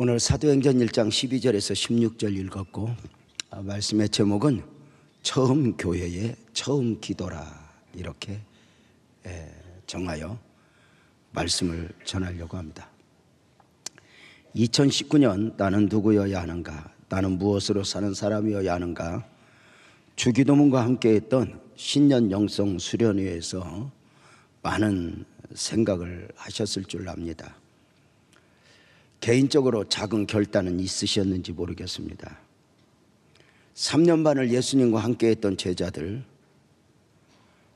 오늘 사도행전 1장 12절에서 16절 읽었고, 말씀의 제목은 처음 교회의 처음 기도라 이렇게 정하여 말씀을 전하려고 합니다. 2019년 나는 누구여야 하는가, 나는 무엇으로 사는 사람이어야 하는가, 주기도문과 함께했던 신년 영성 수련회에서 많은 생각을 하셨을 줄 압니다. 개인적으로 작은 결단은 있으셨는지 모르겠습니다. 3년 반을 예수님과 함께했던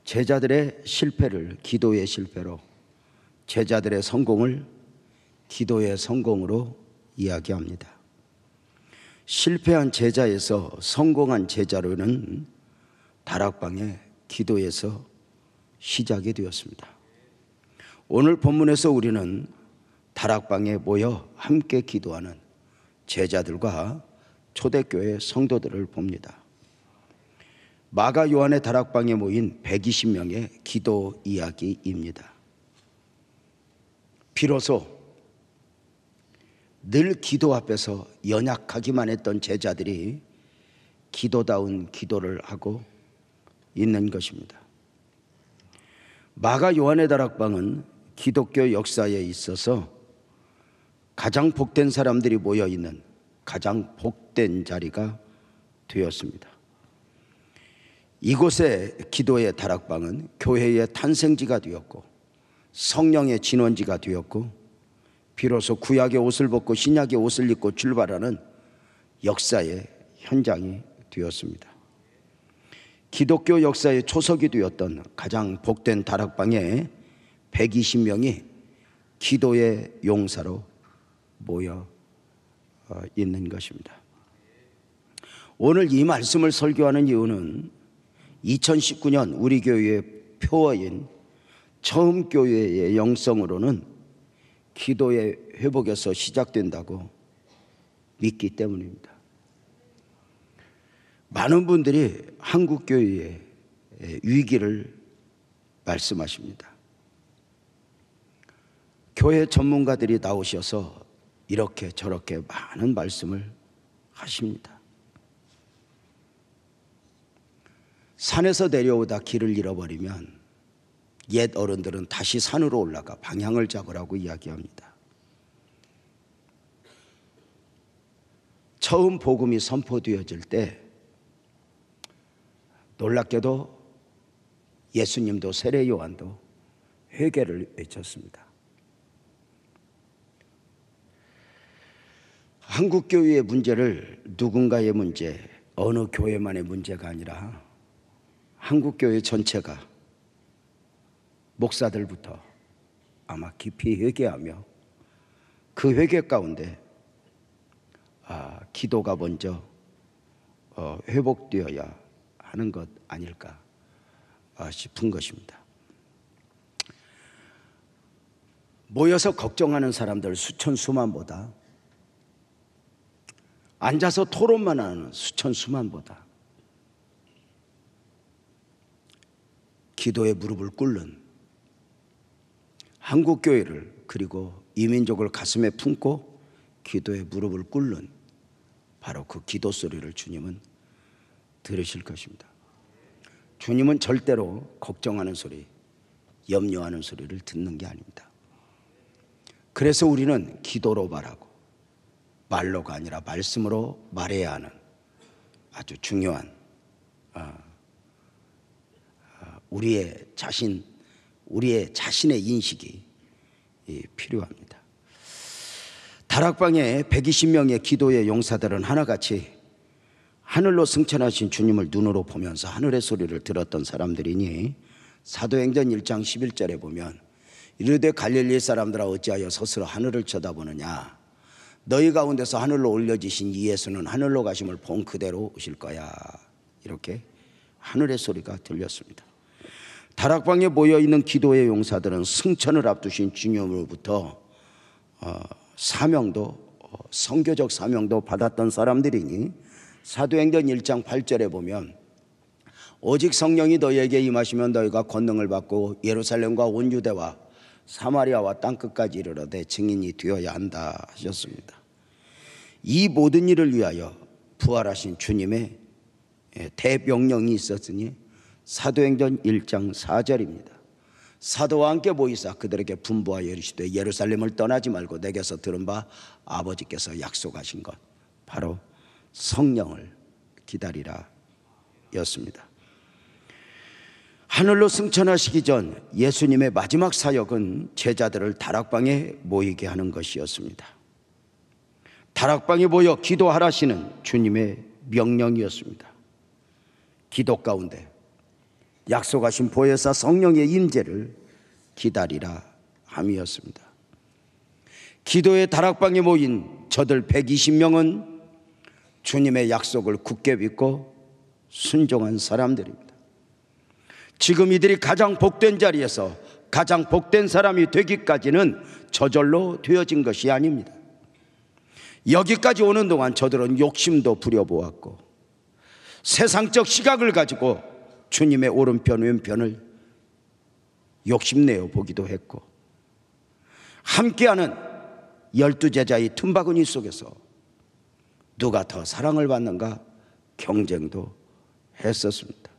제자들의 실패를 기도의 실패로, 제자들의 성공을 기도의 성공으로 이야기합니다. 실패한 제자에서 성공한 제자로는 다락방의 기도에서 시작이 되었습니다. 오늘 본문에서 우리는 다락방에 모여 함께 기도하는 제자들과 초대교회 성도들을 봅니다. 마가 요한의 다락방에 모인 120명의 기도 이야기입니다. 비로소 늘 기도 앞에서 연약하기만 했던 제자들이 기도다운 기도를 하고 있는 것입니다. 마가 요한의 다락방은 기독교 역사에 있어서 가장 복된 사람들이 모여있는 가장 복된 자리가 되었습니다. 이곳의 기도의 다락방은 교회의 탄생지가 되었고 성령의 진원지가 되었고 비로소 구약의 옷을 벗고 신약의 옷을 입고 출발하는 역사의 현장이 되었습니다. 기독교 역사의 초석이 되었던 가장 복된 다락방에 120명이 기도의 용사로 모여 있는 것입니다. 오늘 이 말씀을 설교하는 이유는 2019년 우리 교회의 표어인 처음 교회의 영성으로는 기도의 회복에서 시작된다고 믿기 때문입니다. 많은 분들이 한국 교회의 위기를 말씀하십니다. 교회 전문가들이 나오셔서 이렇게 저렇게 많은 말씀을 하십니다. 산에서 내려오다 길을 잃어버리면 옛 어른들은 다시 산으로 올라가 방향을 잡으라고 이야기합니다. 처음 복음이 선포되어질 때 놀랍게도 예수님도 세례 요한도 회개를 외쳤습니다. 한국 교회의 문제를 누군가의 문제, 어느 교회만의 문제가 아니라 한국 교회 전체가 목사들부터 아마 깊이 회개하며 그 회개 가운데 기도가 먼저 회복되어야 하는 것 아닐까 싶은 것입니다. 모여서 걱정하는 사람들 수천 수만보다 앉아서 토론만 하는 수천 수만보다 기도에 무릎을 꿇는 한국교회를, 그리고 이민족을 가슴에 품고 기도에 무릎을 꿇는 바로 그 기도 소리를 주님은 들으실 것입니다. 주님은 절대로 걱정하는 소리, 염려하는 소리를 듣는 게 아닙니다. 그래서 우리는 기도로 말하고 말로가 아니라 말씀으로 말해야 하는 아주 중요한 우리의 자신의 인식이 필요합니다. 다락방에 120명의 기도의 용사들은 하나같이 하늘로 승천하신 주님을 눈으로 보면서 하늘의 소리를 들었던 사람들이니 사도행전 1장 11절에 보면 이르되 갈릴리 사람들아 어찌하여 스스로 하늘을 쳐다보느냐, 너희 가운데서 하늘로 올려지신 이 예수는 하늘로 가심을 본 그대로 오실 거야. 이렇게 하늘의 소리가 들렸습니다. 다락방에 모여있는 기도의 용사들은 승천을 앞두신 주님으로부터 선교적 사명도 받았던 사람들이니 사도행전 1장 8절에 보면 오직 성령이 너희에게 임하시면 너희가 권능을 받고 예루살렘과 온 유대와 사마리아와 땅끝까지 이르러 내 증인이 되어야 한다 하셨습니다. 이 모든 일을 위하여 부활하신 주님의 대명령이 있었으니 사도행전 1장 4절입니다. 사도와 함께 모이사 그들에게 분부하여 이르시되 예루살렘을 떠나지 말고 내게서 들은 바 아버지께서 약속하신 것 바로 성령을 기다리라 였습니다. 하늘로 승천하시기 전 예수님의 마지막 사역은 제자들을 다락방에 모이게 하는 것이었습니다. 다락방에 모여 기도하라시는 주님의 명령이었습니다. 기도 가운데 약속하신 보혜사 성령의 임재를 기다리라 함이었습니다. 기도의 다락방에 모인 저들 120명은 주님의 약속을 굳게 믿고 순종한 사람들입니다. 지금 이들이 가장 복된 자리에서 가장 복된 사람이 되기까지는 저절로 되어진 것이 아닙니다. 여기까지 오는 동안 저들은 욕심도 부려보았고 세상적 시각을 가지고 주님의 오른편 왼편을 욕심내어 보기도 했고 함께하는 12제자의 틈바구니 속에서 누가 더 사랑을 받는가 경쟁도 했었습니다.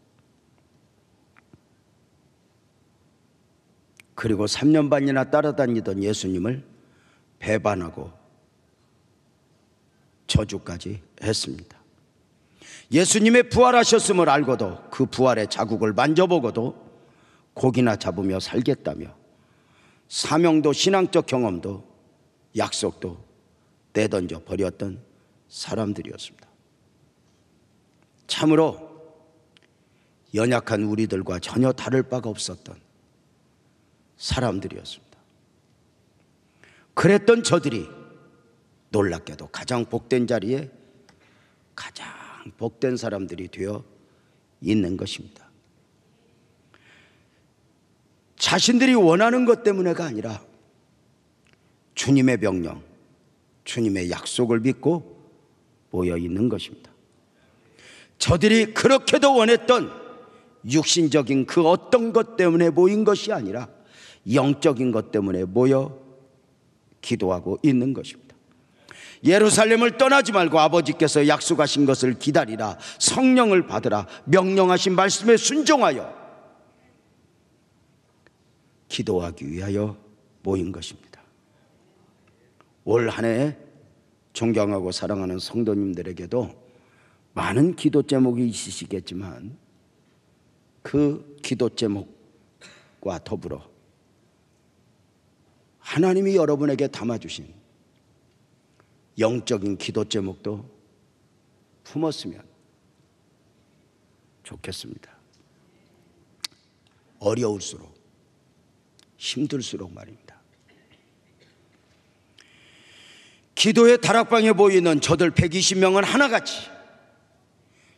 그리고 3년 반이나 따라다니던 예수님을 배반하고 저주까지 했습니다. 예수님의 부활하셨음을 알고도 그 부활의 자국을 만져보고도 고기나 잡으며 살겠다며 사명도 신앙적 경험도 약속도 내던져 버렸던 사람들이었습니다. 참으로 연약한 우리들과 전혀 다를 바가 없었던 사람들이었습니다. 그랬던 저들이 놀랍게도 가장 복된 자리에 가장 복된 사람들이 되어 있는 것입니다. 자신들이 원하는 것 때문에가 아니라 주님의 명령, 주님의 약속을 믿고 모여 있는 것입니다. 저들이 그렇게도 원했던 육신적인 그 어떤 것 때문에 모인 것이 아니라 영적인 것 때문에 모여 기도하고 있는 것입니다. 예루살렘을 떠나지 말고 아버지께서 약속하신 것을 기다리라, 성령을 받으라, 명령하신 말씀에 순종하여 기도하기 위하여 모인 것입니다. 올 한 해 존경하고 사랑하는 성도님들에게도 많은 기도 제목이 있으시겠지만 그 기도 제목과 더불어 하나님이 여러분에게 담아주신 영적인 기도 제목도 품었으면 좋겠습니다. 어려울수록 힘들수록 말입니다. 기도의 다락방에 모이는 저들 120명은 하나같이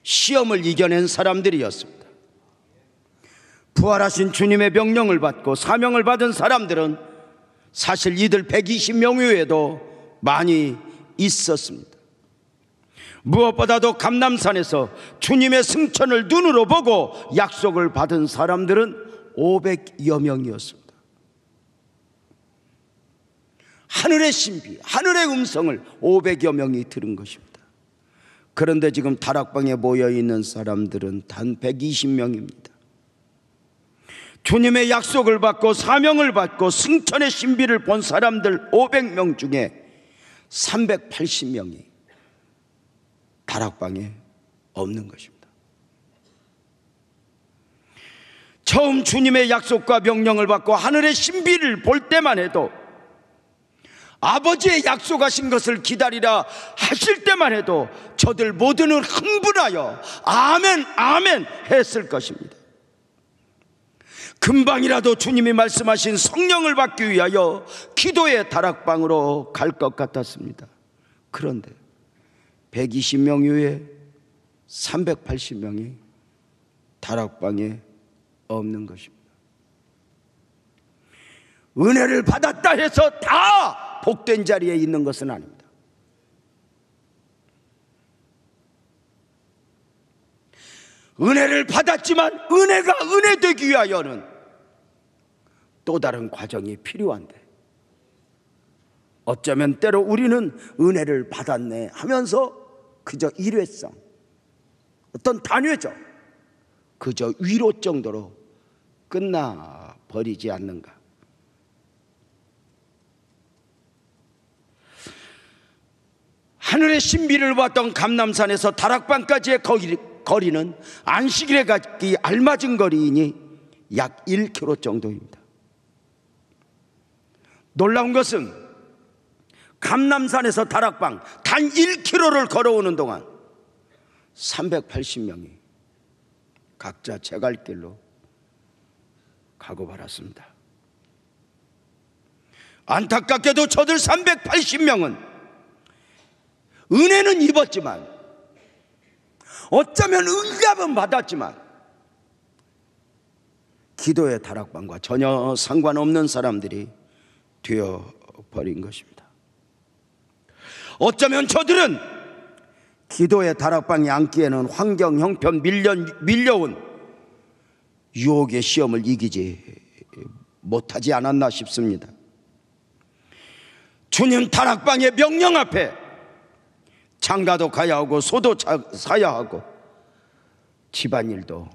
시험을 이겨낸 사람들이었습니다. 부활하신 주님의 명령을 받고 사명을 받은 사람들은 사실 이들 120명 외에도 많이 있었습니다. 무엇보다도 감람산에서 주님의 승천을 눈으로 보고 약속을 받은 사람들은 500여 명이었습니다. 하늘의 신비, 하늘의 음성을 500여 명이 들은 것입니다. 그런데 지금 다락방에 모여있는 사람들은 단 120명입니다. 주님의 약속을 받고 사명을 받고 승천의 신비를 본 사람들 500명 중에 380명이 다락방에 없는 것입니다. 처음 주님의 약속과 명령을 받고 하늘의 신비를 볼 때만 해도 아버지의 약속하신 것을 기다리라 하실 때만 해도 저들 모두는 흥분하여 아멘 아멘 했을 것입니다. 금방이라도 주님이 말씀하신 성령을 받기 위하여 기도의 다락방으로 갈 것 같았습니다. 그런데 120명 이후에 380명이 다락방에 없는 것입니다. 은혜를 받았다 해서 다 복된 자리에 있는 것은 아닙니다. 은혜를 받았지만 은혜가 은혜 되기 위하여는 또 다른 과정이 필요한데 어쩌면 때로 우리는 은혜를 받았네 하면서 그저 일회성, 어떤 단회적, 그저 위로 정도로 끝나버리지 않는가. 하늘의 신비를 봤던 감람산에서 다락방까지의 거리는 안식일에 가기 알맞은 거리이니 약 1km 정도입니다. 놀라운 것은 감람산에서 다락방 단 1km를 걸어오는 동안 380명이 각자 제갈길로 가고 말았습니다. 안타깝게도 저들 380명은 은혜는 입었지만, 어쩌면 응답은 받았지만, 기도의 다락방과 전혀 상관없는 사람들이 되어버린 것입니다. 어쩌면 저들은 기도의 다락방에 앉기에는 환경, 형편, 밀려온 유혹의 시험을 이기지 못하지 않았나 싶습니다. 주님 다락방의 명령 앞에 장가도 가야 하고 소도 사야 하고 집안일도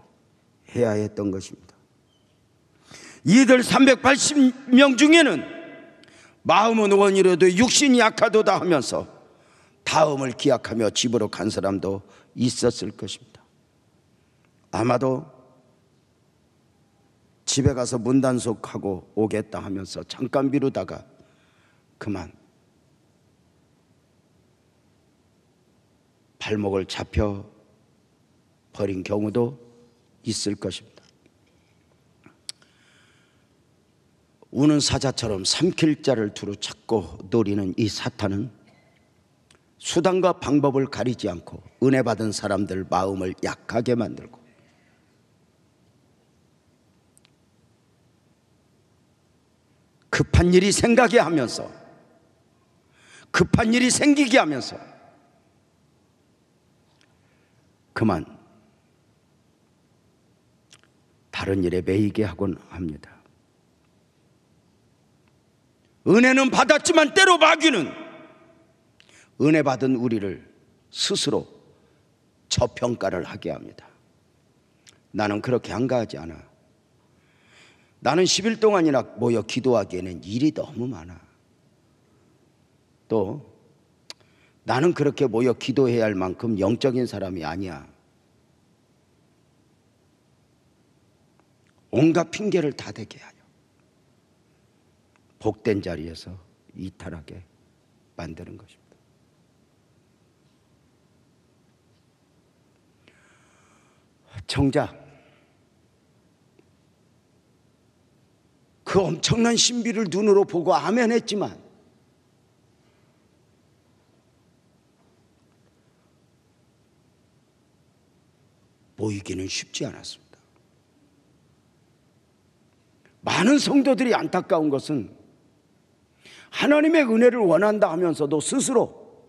해야 했던 것입니다. 이들 380명 중에는 마음은 원이라도 육신이 약하도다 하면서 다음을 기약하며 집으로 간 사람도 있었을 것입니다. 아마도 집에 가서 문단속하고 오겠다 하면서 잠깐 미루다가 그만 발목을 잡혀 버린 경우도 있을 것입니다. 우는 사자처럼 삼킬 자를 두루 찾고 노리는 이 사탄은 수단과 방법을 가리지 않고 은혜 받은 사람들 마음을 약하게 만들고 급한 일이 생기게 하면서 그만 다른 일에 매이게 하곤 합니다. 은혜는 받았지만 때로 마귀는 은혜 받은 우리를 스스로 저평가를 하게 합니다. 나는 그렇게 한가하지 않아. 나는 10일 동안이나 모여 기도하기에는 일이 너무 많아. 또 나는 그렇게 모여 기도해야 할 만큼 영적인 사람이 아니야. 온갖 핑계를 다 대게 하여 복된 자리에서 이탈하게 만드는 것입니다. 정작 그 엄청난 신비를 눈으로 보고 아멘 했지만 모이기는 쉽지 않았습니다. 많은 성도들이 안타까운 것은 하나님의 은혜를 원한다 하면서도 스스로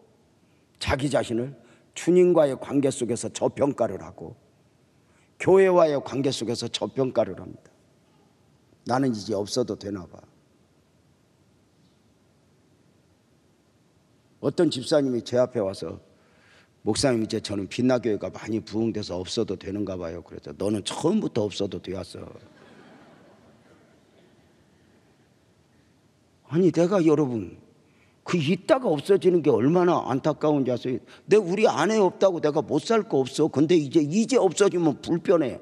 자기 자신을 주님과의 관계 속에서 저평가를 하고 교회와의 관계 속에서 저평가를 합니다. 나는 이제 없어도 되나 봐. 어떤 집사님이 제 앞에 와서 목사님 이제 저는 빛나교회가 많이 부흥돼서 없어도 되는가 봐요. 그래서 너는 처음부터 없어도 되었어. 아니 내가 여러분 그 있다가 없어지는 게 얼마나 안타까운지 아세요? 우리 안에 없다고 내가 못 살 거 없어. 근데 이제 없어지면 불편해.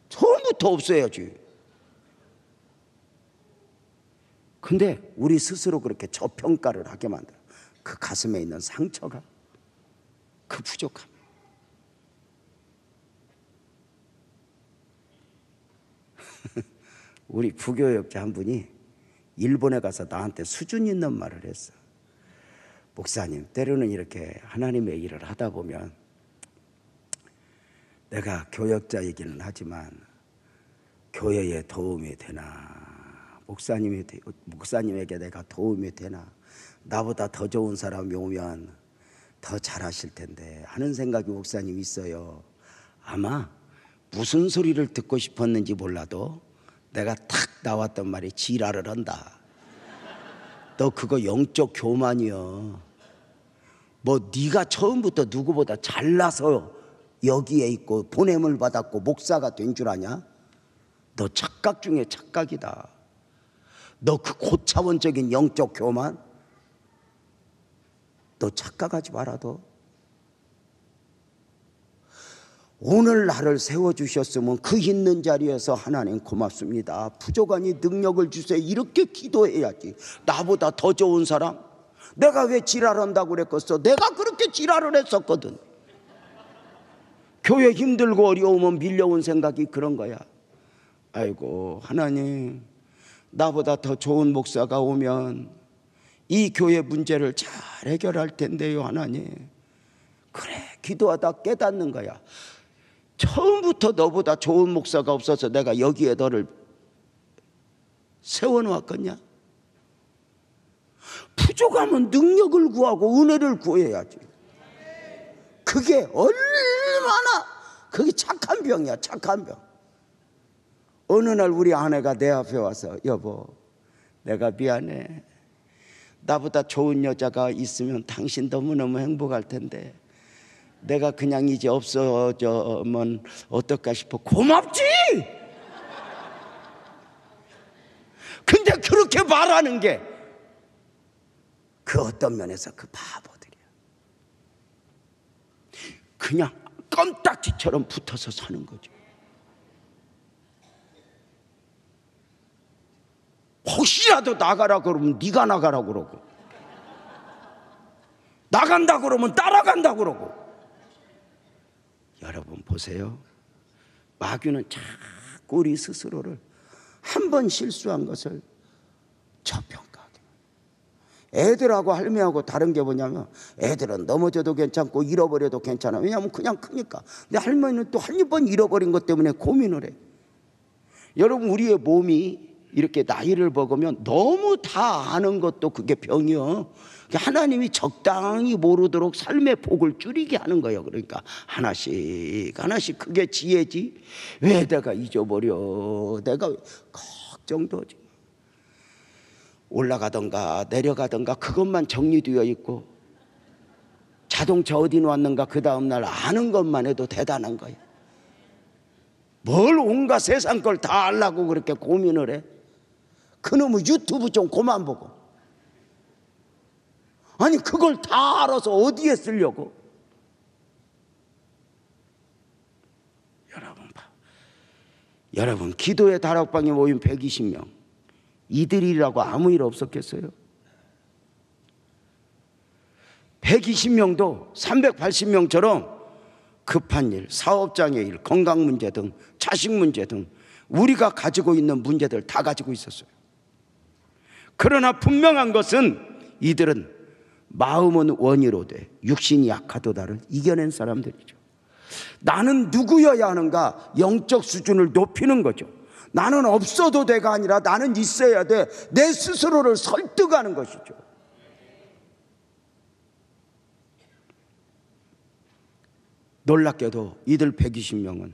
처음부터 없어야지. 근데 우리 스스로 그렇게 저평가를 하게 만들어. 그 가슴에 있는 상처가, 그 부족함. 우리 부교역자 한 분이 일본에 가서 나한테 수준 있는 말을 했어. 목사님, 때로는 이렇게 하나님의 일을 하다 보면 내가 교역자이기는 하지만 교회에 도움이 되나, 목사님에게 내가 도움이 되나, 나보다 더 좋은 사람이 오면 더 잘하실 텐데 하는 생각이 목사님 있어요. 아마 무슨 소리를 듣고 싶었는지 몰라도 내가 탁 나왔던 말이 지랄을 한다. 너 그거 영적 교만이여. 뭐 네가 처음부터 누구보다 잘나서 여기에 있고 보냄을 받았고 목사가 된 줄 아냐? 너 착각 중에 착각이다. 너 그 고차원적인 영적 교만, 너 착각하지 마라. 너 오늘 나를 세워주셨으면 그 있는 자리에서 하나님 고맙습니다, 부족하니 능력을 주세요, 이렇게 기도해야지. 나보다 더 좋은 사람, 내가 왜 지랄한다고 그랬겠어? 내가 그렇게 지랄을 했었거든. 교회 힘들고 어려우면 밀려온 생각이 그런 거야. 아이고 하나님, 나보다 더 좋은 목사가 오면 이 교회 문제를 잘 해결할 텐데요 하나님. 그래, 기도하다 깨닫는 거야. 처음부터 너보다 좋은 목사가 없어서 내가 여기에 너를 세워놓았겠냐? 부족하면 능력을 구하고 은혜를 구해야지. 그게 얼마나 그게 착한 병이야, 착한 병. 어느 날 우리 아내가 내 앞에 와서, 여보 내가 미안해, 나보다 좋은 여자가 있으면 당신 너무너무 행복할 텐데 내가 그냥 이제 없어져면 어떨까 싶어. 고맙지. 근데 그렇게 말하는 게 그 어떤 면에서 그 바보들이야. 그냥 껌딱지처럼 붙어서 사는 거죠. 혹시라도 나가라 그러면 네가 나가라 그러고, 나간다 그러면 따라간다 그러고. 여러분 보세요. 마귀는 자꾸 우리 스스로를 한 번 실수한 것을 저평가하게. 애들하고 할매하고 다른 게 뭐냐면, 애들은 넘어져도 괜찮고 잃어버려도 괜찮아. 왜냐하면 그냥 크니까. 근데 할머니는 또 한 번 잃어버린 것 때문에 고민을 해. 여러분, 우리의 몸이 이렇게 나이를 먹으면 너무 다 아는 것도 그게 병이요. 하나님이 적당히 모르도록 삶의 폭을 줄이게 하는 거예요. 그러니까 하나씩 하나씩, 그게 지혜지. 왜 내가 잊어버려? 내가 걱정도지. 올라가던가 내려가던가 그것만 정리되어 있고, 자동차 어디 놓았는가 그 다음날 아는 것만 해도 대단한 거야. 뭘 온갖 세상 걸 다 알라고 그렇게 고민을 해? 그놈의 유튜브 좀 그만 보고. 아니 그걸 다 알아서 어디에 쓰려고? 여러분 기도의 다락방에 모인 120명, 이들이라고 아무 일 없었겠어요? 120명도 380명처럼 급한 일, 사업장의 일, 건강 문제 등 자식 문제 등 우리가 가지고 있는 문제들 다 가지고 있었어요. 그러나 분명한 것은 이들은 마음은 원이로되 육신이 약하도다를 이겨낸 사람들이죠. 나는 누구여야 하는가? 영적 수준을 높이는 거죠. 나는 없어도 돼가 아니라 나는 있어야 돼. 내 스스로를 설득하는 것이죠. 놀랍게도 이들 120명은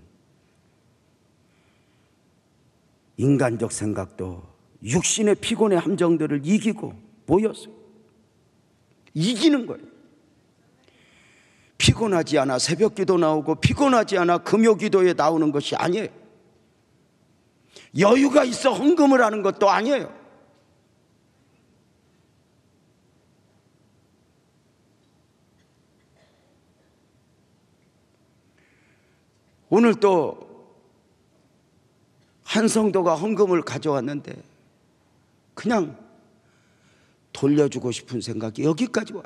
인간적 생각도 육신의 피곤의 함정들을 이기고 모였어요. 이기는 거예요. 피곤하지 않아 새벽 기도 나오고, 피곤하지 않아 금요 기도에 나오는 것이 아니에요. 여유가 있어 헌금을 하는 것도 아니에요. 오늘 또 한 성도가 헌금을 가져왔는데 그냥 돌려주고 싶은 생각이 여기까지 와요.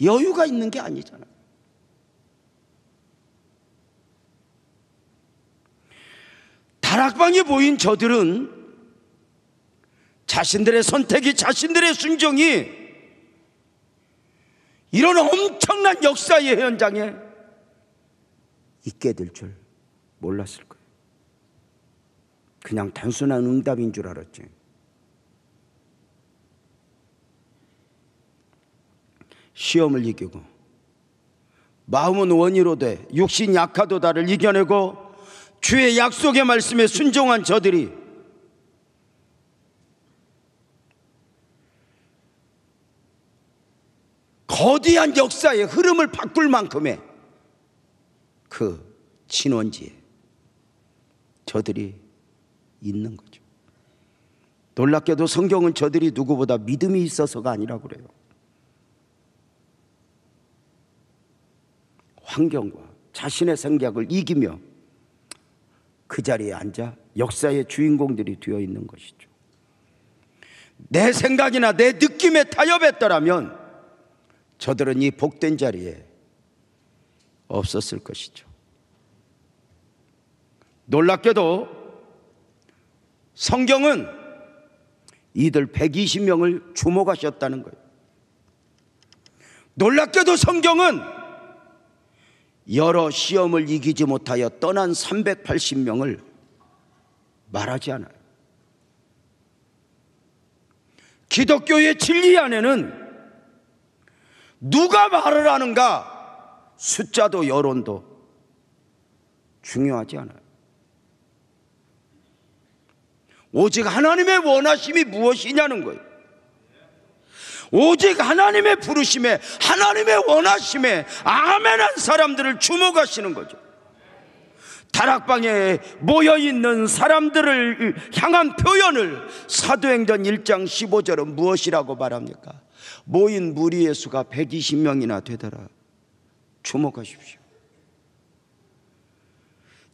여유가 있는 게 아니잖아요. 다락방에 모인 저들은 자신들의 선택이, 자신들의 순종이 이런 엄청난 역사의 현장에 있게 될 줄 몰랐을 거예요. 그냥 단순한 응답인 줄 알았지. 시험을 이기고, 마음은 원이로되 육신 약하도다를 이겨내고, 주의 약속의 말씀에 순종한 저들이 거대한 역사의 흐름을 바꿀 만큼의 그 진원지에 저들이 있는 거죠. 놀랍게도 성경은 저들이 누구보다 믿음이 있어서가 아니라고 그래요. 환경과 자신의 생각을 이기며 그 자리에 앉아 역사의 주인공들이 되어 있는 것이죠. 내 생각이나 내 느낌에 타협했더라면 저들은 이 복된 자리에 없었을 것이죠. 놀랍게도 성경은 이들 120명을 주목하셨다는 거예요. 놀랍게도 성경은 여러 시험을 이기지 못하여 떠난 380명을 말하지 않아요. 기독교의 진리 안에는 누가 말을 하는가 숫자도 여론도 중요하지 않아요. 오직 하나님의 원하심이 무엇이냐는 거예요. 오직 하나님의 부르심에, 하나님의 원하심에 아멘한 사람들을 주목하시는 거죠. 다락방에 모여있는 사람들을 향한 표현을 사도행전 1장 15절은 무엇이라고 말합니까? 모인 무리의 수가 120명이나 되더라. 주목하십시오.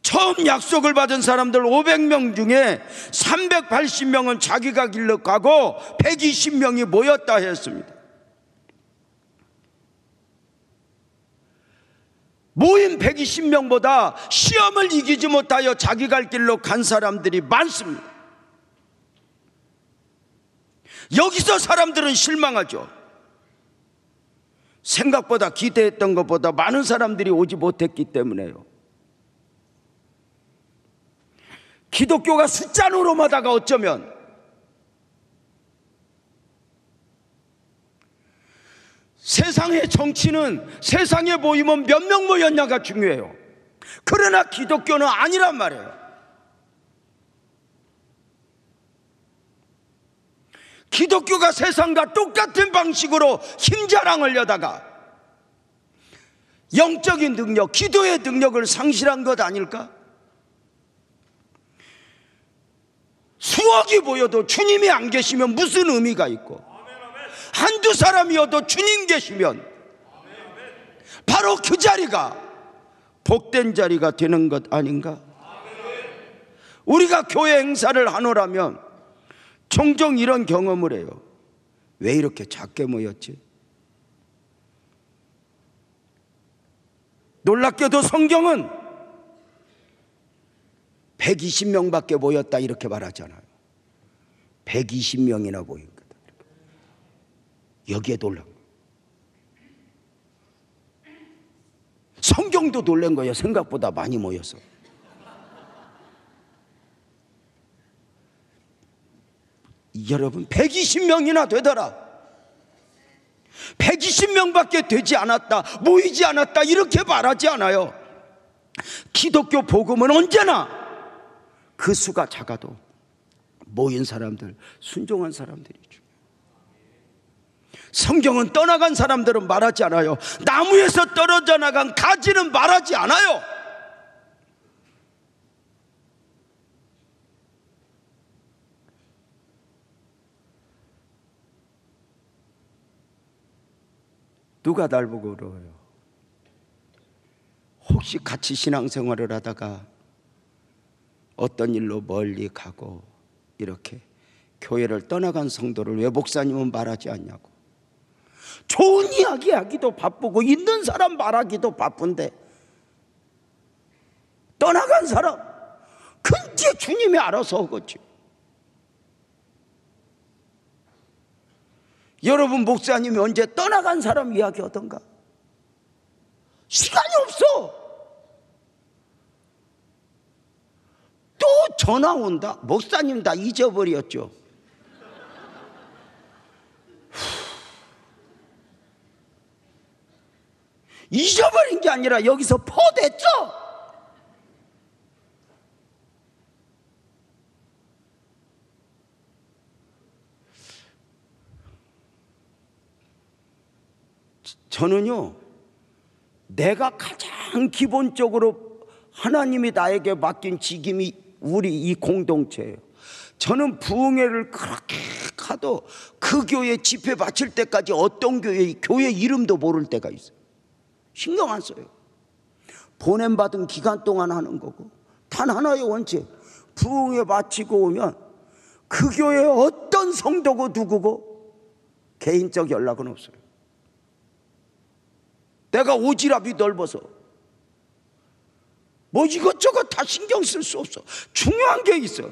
처음 약속을 받은 사람들 500명 중에 380명은 자기가 길러 가고 120명이 모였다 했습니다. 모인 120명보다 시험을 이기지 못하여 자기 갈 길로 간 사람들이 많습니다. 여기서 사람들은 실망하죠. 생각보다 기대했던 것보다 많은 사람들이 오지 못했기 때문에요. 기독교가 숫자 노름하다가 어쩌면 세상의 정치는, 세상에 모이면 몇 명 모였냐가 중요해요. 그러나 기독교는 아니란 말이에요. 기독교가 세상과 똑같은 방식으로 힘자랑하려다가 영적인 능력, 기도의 능력을 상실한 것 아닐까? 수억이 모여도 주님이 안 계시면 무슨 의미가 있고, 한두 사람이어도 주님 계시면 바로 그 자리가 복된 자리가 되는 것 아닌가? 우리가 교회 행사를 하노라면 종종 이런 경험을 해요. 왜 이렇게 작게 모였지? 놀랍게도 성경은 120명밖에 모였다 이렇게 말하잖아요. 120명이나 모인 거다. 여기에 놀란 거예요. 성경도 놀란 거예요. 생각보다 많이 모여서. 여러분 120명이나 되더라. 120명밖에 되지 않았다, 모이지 않았다 이렇게 말하지 않아요. 기독교 복음은 언제나 그 수가 작아도 모인 사람들, 순종한 사람들이죠. 성경은 떠나간 사람들은 말하지 않아요. 나무에서 떨어져 나간 가지는 말하지 않아요. 누가 날 보고 울어요? 혹시 같이 신앙생활을 하다가 어떤 일로 멀리 가고 이렇게 교회를 떠나간 성도를 왜 목사님은 말하지 않냐고. 좋은 이야기 하기도 바쁘고 있는 사람 말하기도 바쁜데 떠나간 사람 그게 주님이 알아서 하겠지. 여러분 목사님이 언제 떠나간 사람 이야기 하던가? 시간이 없어. 또 전화 온다. 목사님 다 잊어버렸죠. 잊어버린 게 아니라 여기서 포됐죠. 저는요, 내가 가장 기본적으로 하나님이 나에게 맡긴 직임이 우리 이 공동체예요. 저는 부흥회를 그렇게 가도 그 교회 집회 바칠 때까지 어떤 교회 이름도 모를 때가 있어요. 신경 안 써요. 보냄받은 기간 동안 하는 거고, 단 하나의 원칙, 부흥회 마치고 오면 그 교회 어떤 성도고 누구고 개인적 연락은 없어요. 내가 오지랖이 넓어서 뭐 이것저것 다 신경 쓸 수 없어. 중요한 게 있어.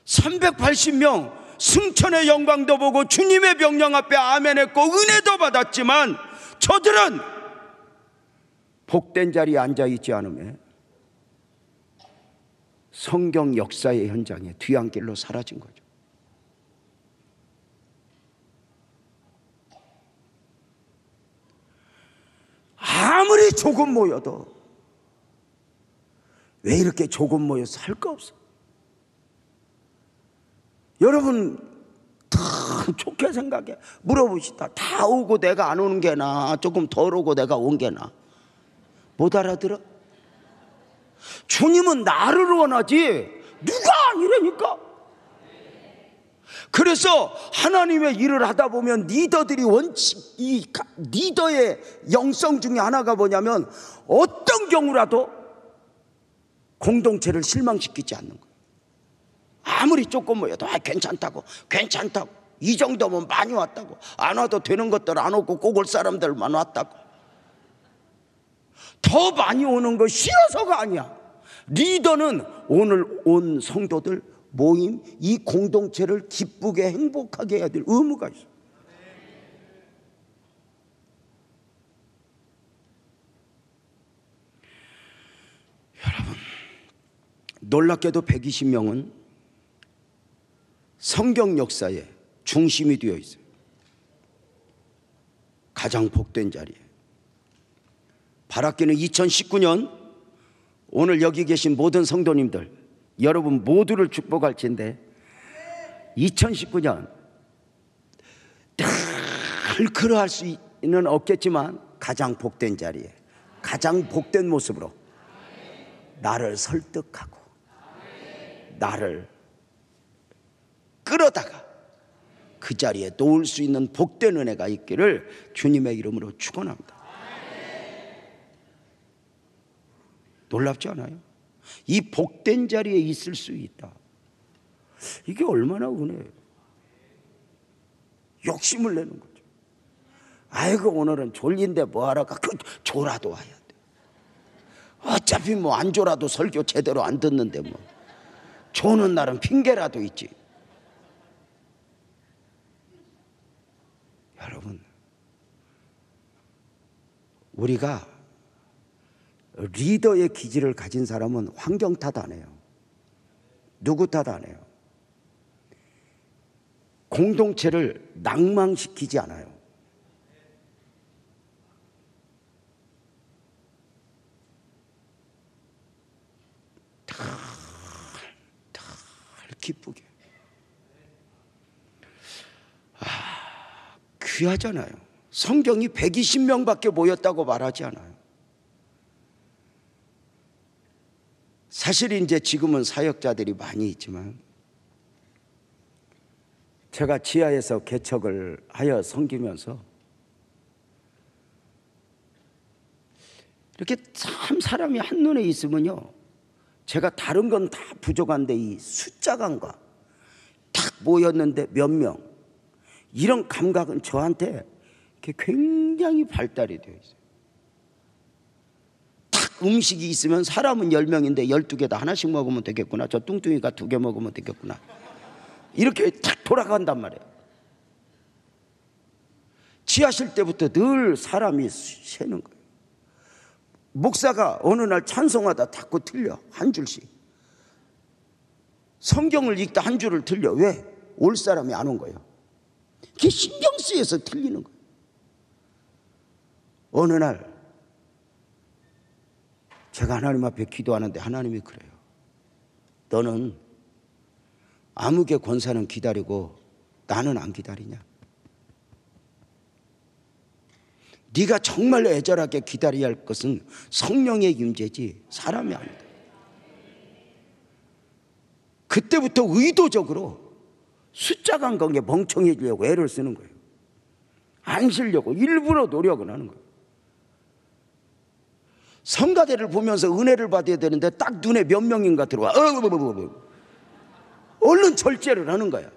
380명 승천의 영광도 보고 주님의 명령 앞에 아멘 했고 은혜도 받았지만 저들은 복된 자리에 앉아있지 않으면 성경 역사의 현장에 뒤안길로 사라진 거죠. 아무리 조금 모여도 왜 이렇게 조금 모여서 할 거 없어? 여러분 다 좋게 생각해. 물어보시다. 다 오고 내가 안 오는 게 나아? 조금 덜 오고 내가 온 게 나아? 못 알아들어? 주님은 나를 원하지 누가 아니라니까. 그래서 하나님의 일을 하다 보면 리더들이 이 리더의 영성 중에 하나가 뭐냐면 어떤 경우라도 공동체를 실망시키지 않는 거예요. 아무리 조금 모여도 괜찮다고 이 정도면 많이 왔다고, 안 와도 되는 것들 안 오고 꼭 올 사람들만 왔다고. 더 많이 오는 거 싫어서가 아니야. 리더는 오늘 온 성도들 모임, 이 공동체를 기쁘게 행복하게 해야 될 의무가 있어요. 여러분, 놀랍게도 120명은 성경 역사의 중심이 되어 있어요. 가장 복된 자리에. 바라기는 2019년 오늘 여기 계신 모든 성도님들, 여러분 모두를 축복할 텐데 2019년 늘 그러할 수는 없겠지만 가장 복된 자리에 가장 복된 모습으로 나를 설득하고 나를 끌어다가 그 자리에 놓을 수 있는 복된 은혜가 있기를 주님의 이름으로 축원합니다. 놀랍지 않아요? 이 복된 자리에 있을 수 있다. 이게 얼마나 은혜예요. 욕심을 내는 거죠. 아이고 오늘은 졸린데 뭐하러 가. 졸아도 와야 돼. 어차피 뭐 안 졸아도 설교 제대로 안 듣는데 뭐 조는 날은 핑계라도 있지. 여러분, 우리가 리더의 기질을 가진 사람은 환경 탓 안 해요. 누구 탓 안 해요. 공동체를 낭망시키지 않아요. 다 기쁘게. 귀하잖아요. 성경이 120명밖에 모였다고 말하지 않아요. 사실 이제 지금은 사역자들이 많이 있지만 제가 지하에서 개척을 하여 섬기면서 이렇게 참 사람이 한눈에 있으면요, 제가 다른 건 다 부족한데 이 숫자감과 딱 모였는데 몇 명, 이런 감각은 저한테 굉장히 발달이 되어 있어요. 딱 음식이 있으면 사람은 10명인데 12개 다 하나씩 먹으면 되겠구나, 저 뚱뚱이가 2개 먹으면 되겠구나, 이렇게 딱 돌아간단 말이에요. 지하실 때부터 늘 사람이 새는 거예요. 목사가 어느 날 찬송하다 자꾸 틀려, 한 줄씩. 성경을 읽다 한 줄을 틀려. 왜? 올 사람이 안 온 거예요. 그게 신경 쓰여서 틀리는 거예요. 어느 날 제가 하나님 앞에 기도하는데 하나님이 그래요. 너는 암흑의 권사는 기다리고 나는 안 기다리냐? 네가 정말 애절하게 기다려야 할 것은 성령의 임재지 사람이 아니다. 그때부터 의도적으로 숫자 감각에 멍청해지려고 애를 쓰는 거예요. 안 쉬려고 일부러 노력을 하는 거예요. 성가대를 보면서 은혜를 받아야 되는데 딱 눈에 몇 명인가 들어와. 얼른 절제를 하는 거야.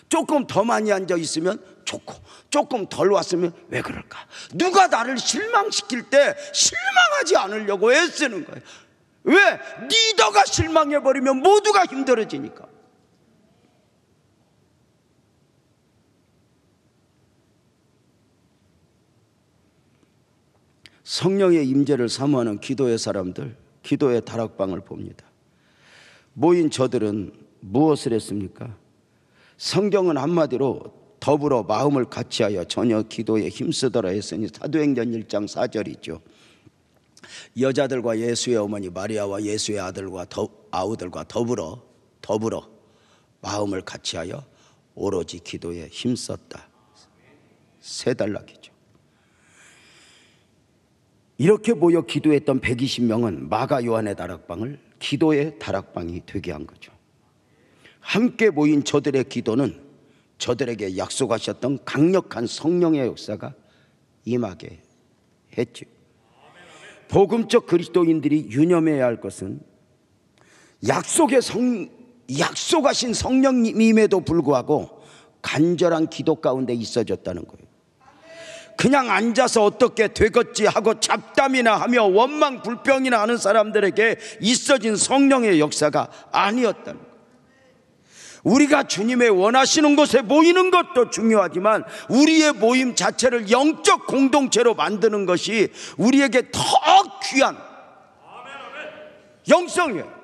조금 더 많이 앉아 있으면 좋고, 조금 덜 왔으면 왜 그럴까? 누가 나를 실망시킬 때 실망하지 않으려고 애쓰는 거예요. 왜? 리더가 실망해버리면 모두가 힘들어지니까. 성령의 임재를 사모하는 기도의 사람들, 기도의 다락방을 봅니다. 모인 저들은 무엇을 했습니까? 성경은 한마디로 더불어 마음을 같이하여 전혀 기도에 힘쓰더라 했으니 사도행전 1장 4절이죠. 여자들과 예수의 어머니 마리아와 예수의 아우들과 더불어 마음을 같이하여 오로지 기도에 힘썼다. 세 단락이죠. 이렇게 모여 기도했던 120명은 마가 요한의 다락방을 기도의 다락방이 되게 한 거죠. 함께 모인 저들의 기도는 저들에게 약속하셨던 강력한 성령의 역사가 임하게 했죠. 복음적 그리스도인들이 유념해야 할 것은 약속하신 성령님임에도 불구하고 간절한 기도 가운데 있어졌다는 거예요. 그냥 앉아서 어떻게 되겠지 하고 잡담이나 하며 원망 불평이나 하는 사람들에게 있어진 성령의 역사가 아니었다는 거예요. 우리가 주님의 원하시는 곳에 모이는 것도 중요하지만 우리의 모임 자체를 영적 공동체로 만드는 것이 우리에게 더 귀한 영성이에요.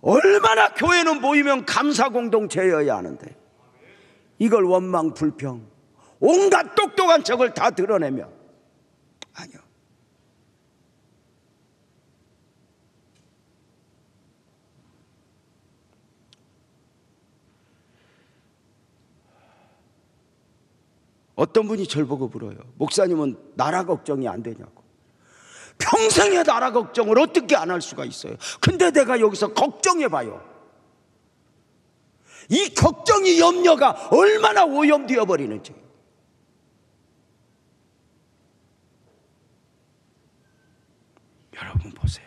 얼마나 교회는 모이면 감사 공동체여야 하는데 이걸 원망 불평 온갖 똑똑한 척을 다 드러내며 아니요. 어떤 분이 절 보고 물어요. 목사님은 나라 걱정이 안 되냐고. 평생에 나라 걱정을 어떻게 안 할 수가 있어요. 근데 내가 여기서 걱정해봐요. 이 걱정이 염려가 얼마나 오염되어 버리는지. 여러분 보세요.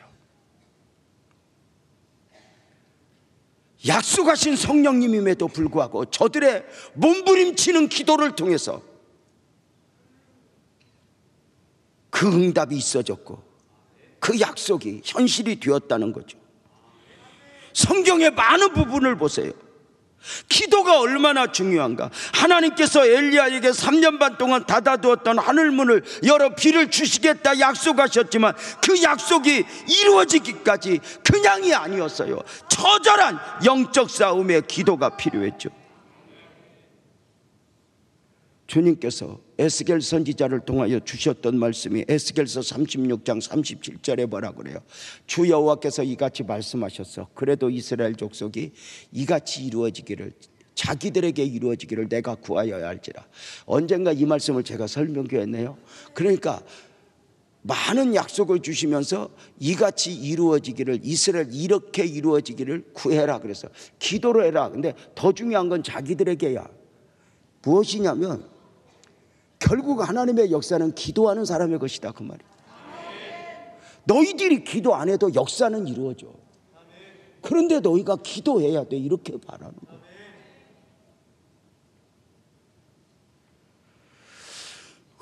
약속하신 성령님임에도 불구하고 저들의 몸부림치는 기도를 통해서 그 응답이 있어졌고 그 약속이 현실이 되었다는 거죠. 성경의 많은 부분을 보세요. 기도가 얼마나 중요한가. 하나님께서 엘리야에게 3년 반 동안 닫아두었던 하늘문을 열어 비를 주시겠다 약속하셨지만 그 약속이 이루어지기까지 그냥이 아니었어요. 처절한 영적 싸움의 기도가 필요했죠. 주님께서 에스겔 선지자를 통하여 주셨던 말씀이 에스겔서 36장 37절에 뭐라 그래요? 주 여호와께서 이같이 말씀하셨어. 그래도 이스라엘 족속이 이같이 이루어지기를, 자기들에게 이루어지기를 내가 구하여야 할지라. 언젠가 이 말씀을 제가 설명했네요. 그러니까 많은 약속을 주시면서 이같이 이루어지기를, 이스라엘 이렇게 이루어지기를 구해라 그래서 기도로 해라. 근데 더 중요한 건 자기들에게야. 무엇이냐면 결국 하나님의 역사는 기도하는 사람의 것이다 그 말이에요. 너희들이 기도 안 해도 역사는 이루어져. 그런데 너희가 기도해야 돼 이렇게 바라는 거예요.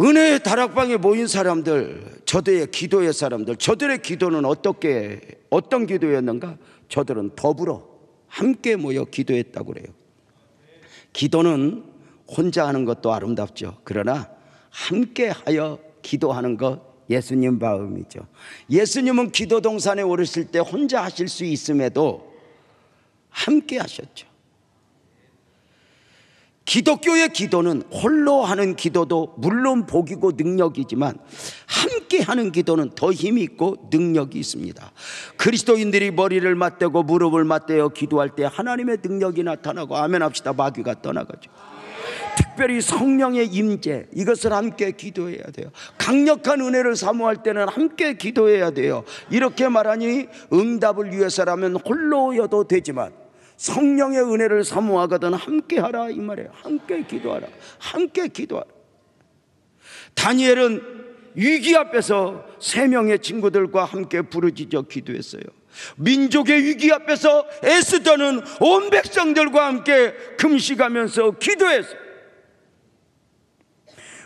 은혜의 다락방에 모인 사람들, 저들의 기도의 사람들, 저들의 기도는 어떤 기도였는가? 저들은 더불어 함께 모여 기도했다고 그래요. 기도는 혼자 하는 것도 아름답죠. 그러나 함께 하여 기도하는 것 예수님 마음이죠. 예수님은 기도 동산에 오르실 때 혼자 하실 수 있음에도 함께 하셨죠. 기독교의 기도는 홀로 하는 기도도 물론 복이고 능력이지만 함께 하는 기도는 더 힘이 있고 능력이 있습니다. 그리스도인들이 머리를 맞대고 무릎을 맞대어 기도할 때 하나님의 능력이 나타나고 아멘 합시다. 마귀가 떠나가죠. 특별히 성령의 임재, 이것을 함께 기도해야 돼요. 강력한 은혜를 사모할 때는 함께 기도해야 돼요. 이렇게 말하니 응답을 위해서라면 홀로여도 되지만 성령의 은혜를 사모하거든 함께 하라 이 말이에요. 함께 기도하라. 함께 기도하라. 다니엘은 위기 앞에서 3명의 친구들과 함께 부르짖어 기도했어요. 민족의 위기 앞에서 에스더는 온 백성들과 함께 금식하면서 기도했어요.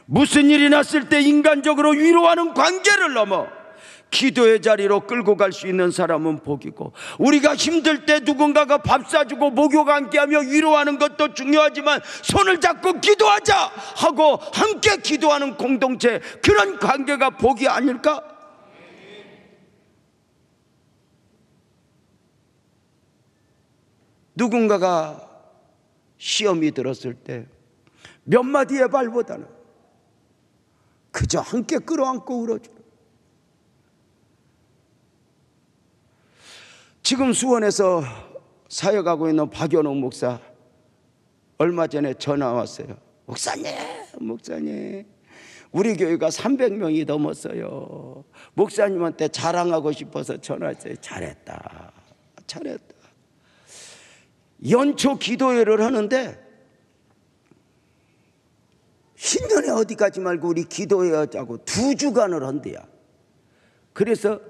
무슨 일이 났을 때 인간적으로 위로하는 관계를 넘어 기도의 자리로 끌고 갈 수 있는 사람은 복이고, 우리가 힘들 때 누군가가 밥 사주고 목욕과 함께하며 위로하는 것도 중요하지만 손을 잡고 기도하자 하고 함께 기도하는 공동체, 그런 관계가 복이 아닐까? 누군가가 시험이 들었을 때 몇 마디의 말보다는 그저 함께 끌어안고 울어주는, 지금 수원에서 사역하고 있는 박연옥 목사 얼마 전에 전화 왔어요. 목사님 우리 교회가 300명이 넘었어요. 목사님한테 자랑하고 싶어서 전화했어요. 잘했다. 연초 기도회를 하는데 신년에 어디 가지 말고 우리 기도회 하자고 2주간을 한대요. 그래서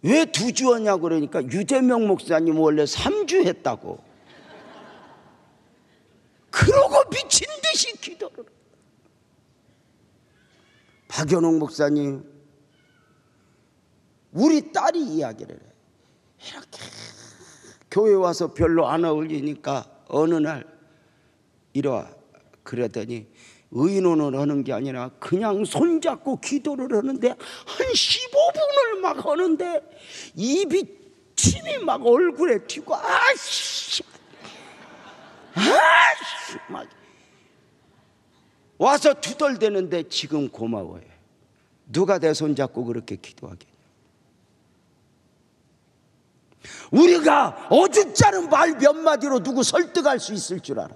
왜 2주 하냐고 그러니까 유재명 목사님 원래 3주 했다고. 그러고 미친 듯이 기도를. 박연옥 목사님, 우리 딸이 이야기를 해. 이렇게 교회 와서 별로 안 어울리니까 어느 날 이리와 그러더니 의논을 하는 게 아니라 그냥 손잡고 기도를 하는데 한 15분을 막 하는데 입이 침이 막 얼굴에 튀고 막 와서 투덜대는데 지금 고마워해. 누가 내 손잡고 그렇게 기도하겠냐. 우리가 어줍지 않은 말 몇 마디로 누구 설득할 수 있을 줄 알아.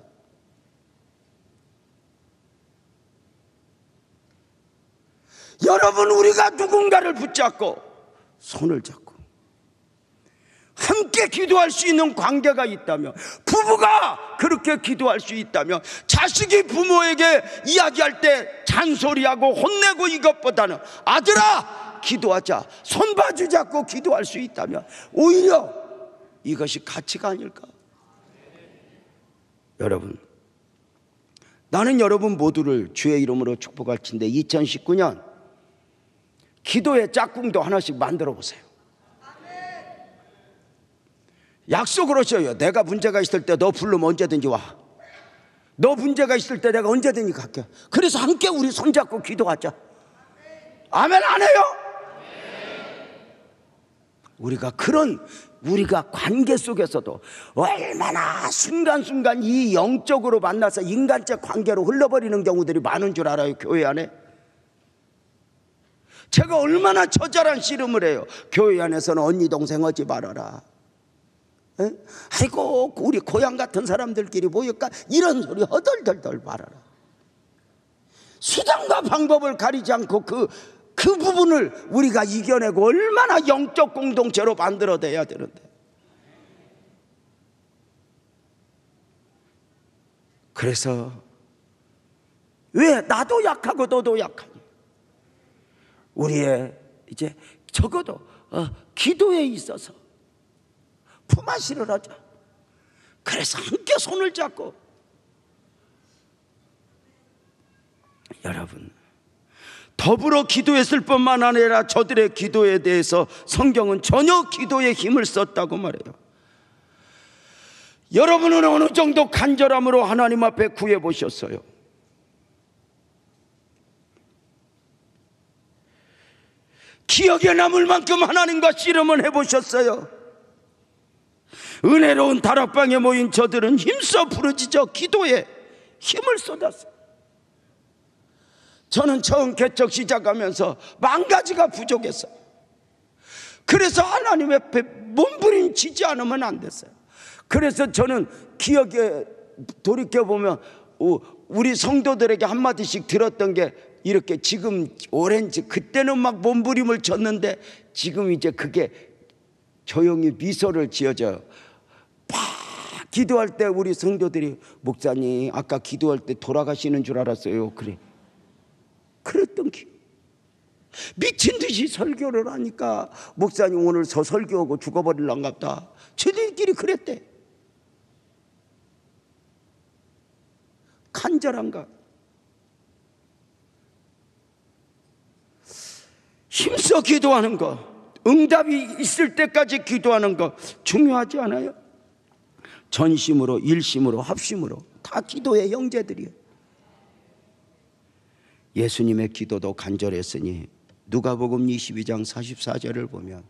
여러분, 우리가 누군가를 붙잡고 손을 잡고 함께 기도할 수 있는 관계가 있다면, 부부가 그렇게 기도할 수 있다면, 자식이 부모에게 이야기할 때 잔소리하고 혼내고 이것보다는 아들아 기도하자, 손바지 잡고 기도할 수 있다면 오히려 이것이 가치가 아닐까? 여러분, 나는 여러분 모두를 주의 이름으로 축복할 텐데 2019년 기도의 짝꿍도 하나씩 만들어 보세요. 약속을 하셔요. 내가 문제가 있을 때 너 부르면 언제든지 와. 너 문제가 있을 때 내가 언제든지 갈게. 그래서 함께 우리 손잡고 기도하자. 아멘 안 해요? 우리가 관계 속에서도 얼마나 순간순간 이 영적으로 만나서 인간적 관계로 흘러버리는 경우들이 많은 줄 알아요. 교회 안에 제가 얼마나 처절한 씨름을 해요. 교회 안에서는 언니 동생 하지 말아라. 에? 아이고 우리 고향 같은 사람들끼리 모일까, 이런 소리 허덜덜덜 말아라. 수단과 방법을 가리지 않고 그 부분을 우리가 이겨내고 얼마나 영적 공동체로 만들어내야 되는데, 그래서 왜 나도 약하고 너도 약하니? 우리의 이제 적어도 기도에 있어서 품앗이를 하자. 그래서 함께 손을 잡고, 여러분 더불어 기도했을 뿐만 아니라 저들의 기도에 대해서 성경은 전혀 기도에 힘을 썼다고 말해요. 여러분은 어느 정도 간절함으로 하나님 앞에 구해 보셨어요? 기억에 남을 만큼 하나님과 씨름을 해보셨어요? 은혜로운 다락방에 모인 저들은 힘써 부르짖어 기도에 힘을 쏟았어요. 저는 처음 개척 시작하면서 10,000가지가 부족했어요. 그래서 하나님 앞에 몸부림치지 않으면 안 됐어요. 그래서 저는 기억에 돌이켜보면 우리 성도들에게 한마디씩 들었던 게 이렇게 지금 오렌지, 그때는 막 몸부림을 쳤는데 지금 이제 그게 조용히 미소를 지어줘요. 막 기도할 때 우리 성도들이 목사님 아까 기도할 때 돌아가시는 줄 알았어요. 그랬던 기억. 미친 듯이 설교를 하니까 목사님 오늘 저 설교하고 죽어버릴란갑다. 저들끼리 그랬대. 간절한가? 힘써 기도하는 거, 응답이 있을 때까지 기도하는 거 중요하지 않아요? 전심으로, 일심으로, 합심으로 다 기도의 형제들이에요. 예수님의 기도도 간절했으니 누가복음 22장 44절을 보면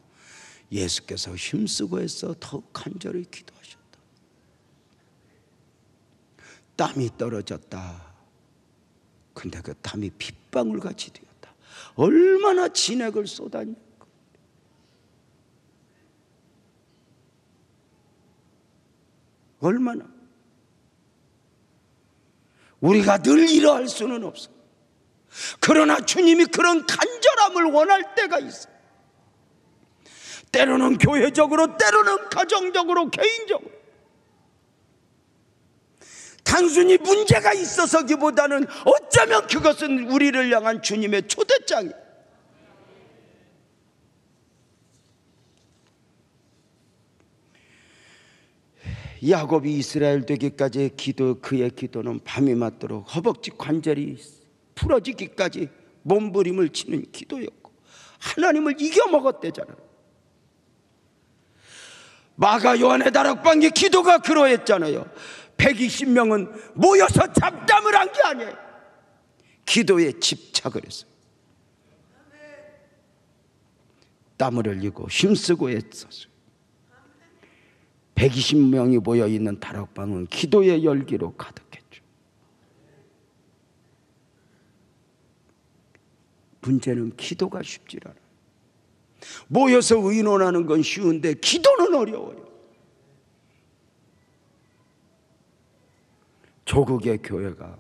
예수께서 힘쓰고 해서 더욱 간절히 기도하셨다. 땀이 떨어졌다. 근데 그 땀이 빗방울같이 되었다. 얼마나 진액을 쏟았냐. 얼마나. 우리가 늘 이러할 수는 없어. 그러나 주님이 그런 간절함을 원할 때가 있어. 때로는 교회적으로, 때로는 가정적으로, 개인적으로. 단순히 문제가 있어서기보다는 어쩌면 그것은 우리를 향한 주님의 초대장이에요. 야곱이 이스라엘 되기까지의 기도, 그의 기도는 밤이 맞도록 허벅지 관절이 풀어지기까지 몸부림을 치는 기도였고 하나님을 이겨먹었대잖아요. 마가 요한의 다락방의 기도가 그러했잖아요. 120명은 모여서 잡담을 한 게 아니에요. 기도에 집착을 했어요. 땀을 흘리고 힘쓰고 했었어요. 120명이 모여있는 다락방은 기도의 열기로 가득했죠. 문제는 기도가 쉽지 않아요. 모여서 의논하는 건 쉬운데 기도는 어려워요. 조국의 교회가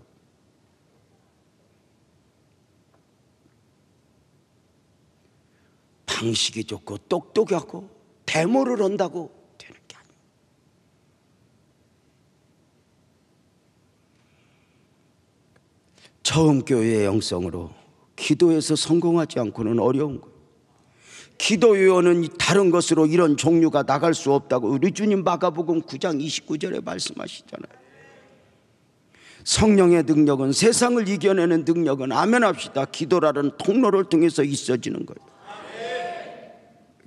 방식이 좋고 똑똑하고 데모를 한다고 되는 게 아니에요. 처음 교회의 영성으로 기도에서 성공하지 않고는 어려운 거예요. 기도요원은 다른 것으로 이런 종류가 나갈 수 없다고 우리 주님 마가복음 9장 29절에 말씀하시잖아요. 성령의 능력은, 세상을 이겨내는 능력은, 아멘 합시다, 기도라는 통로를 통해서 있어지는 거예요.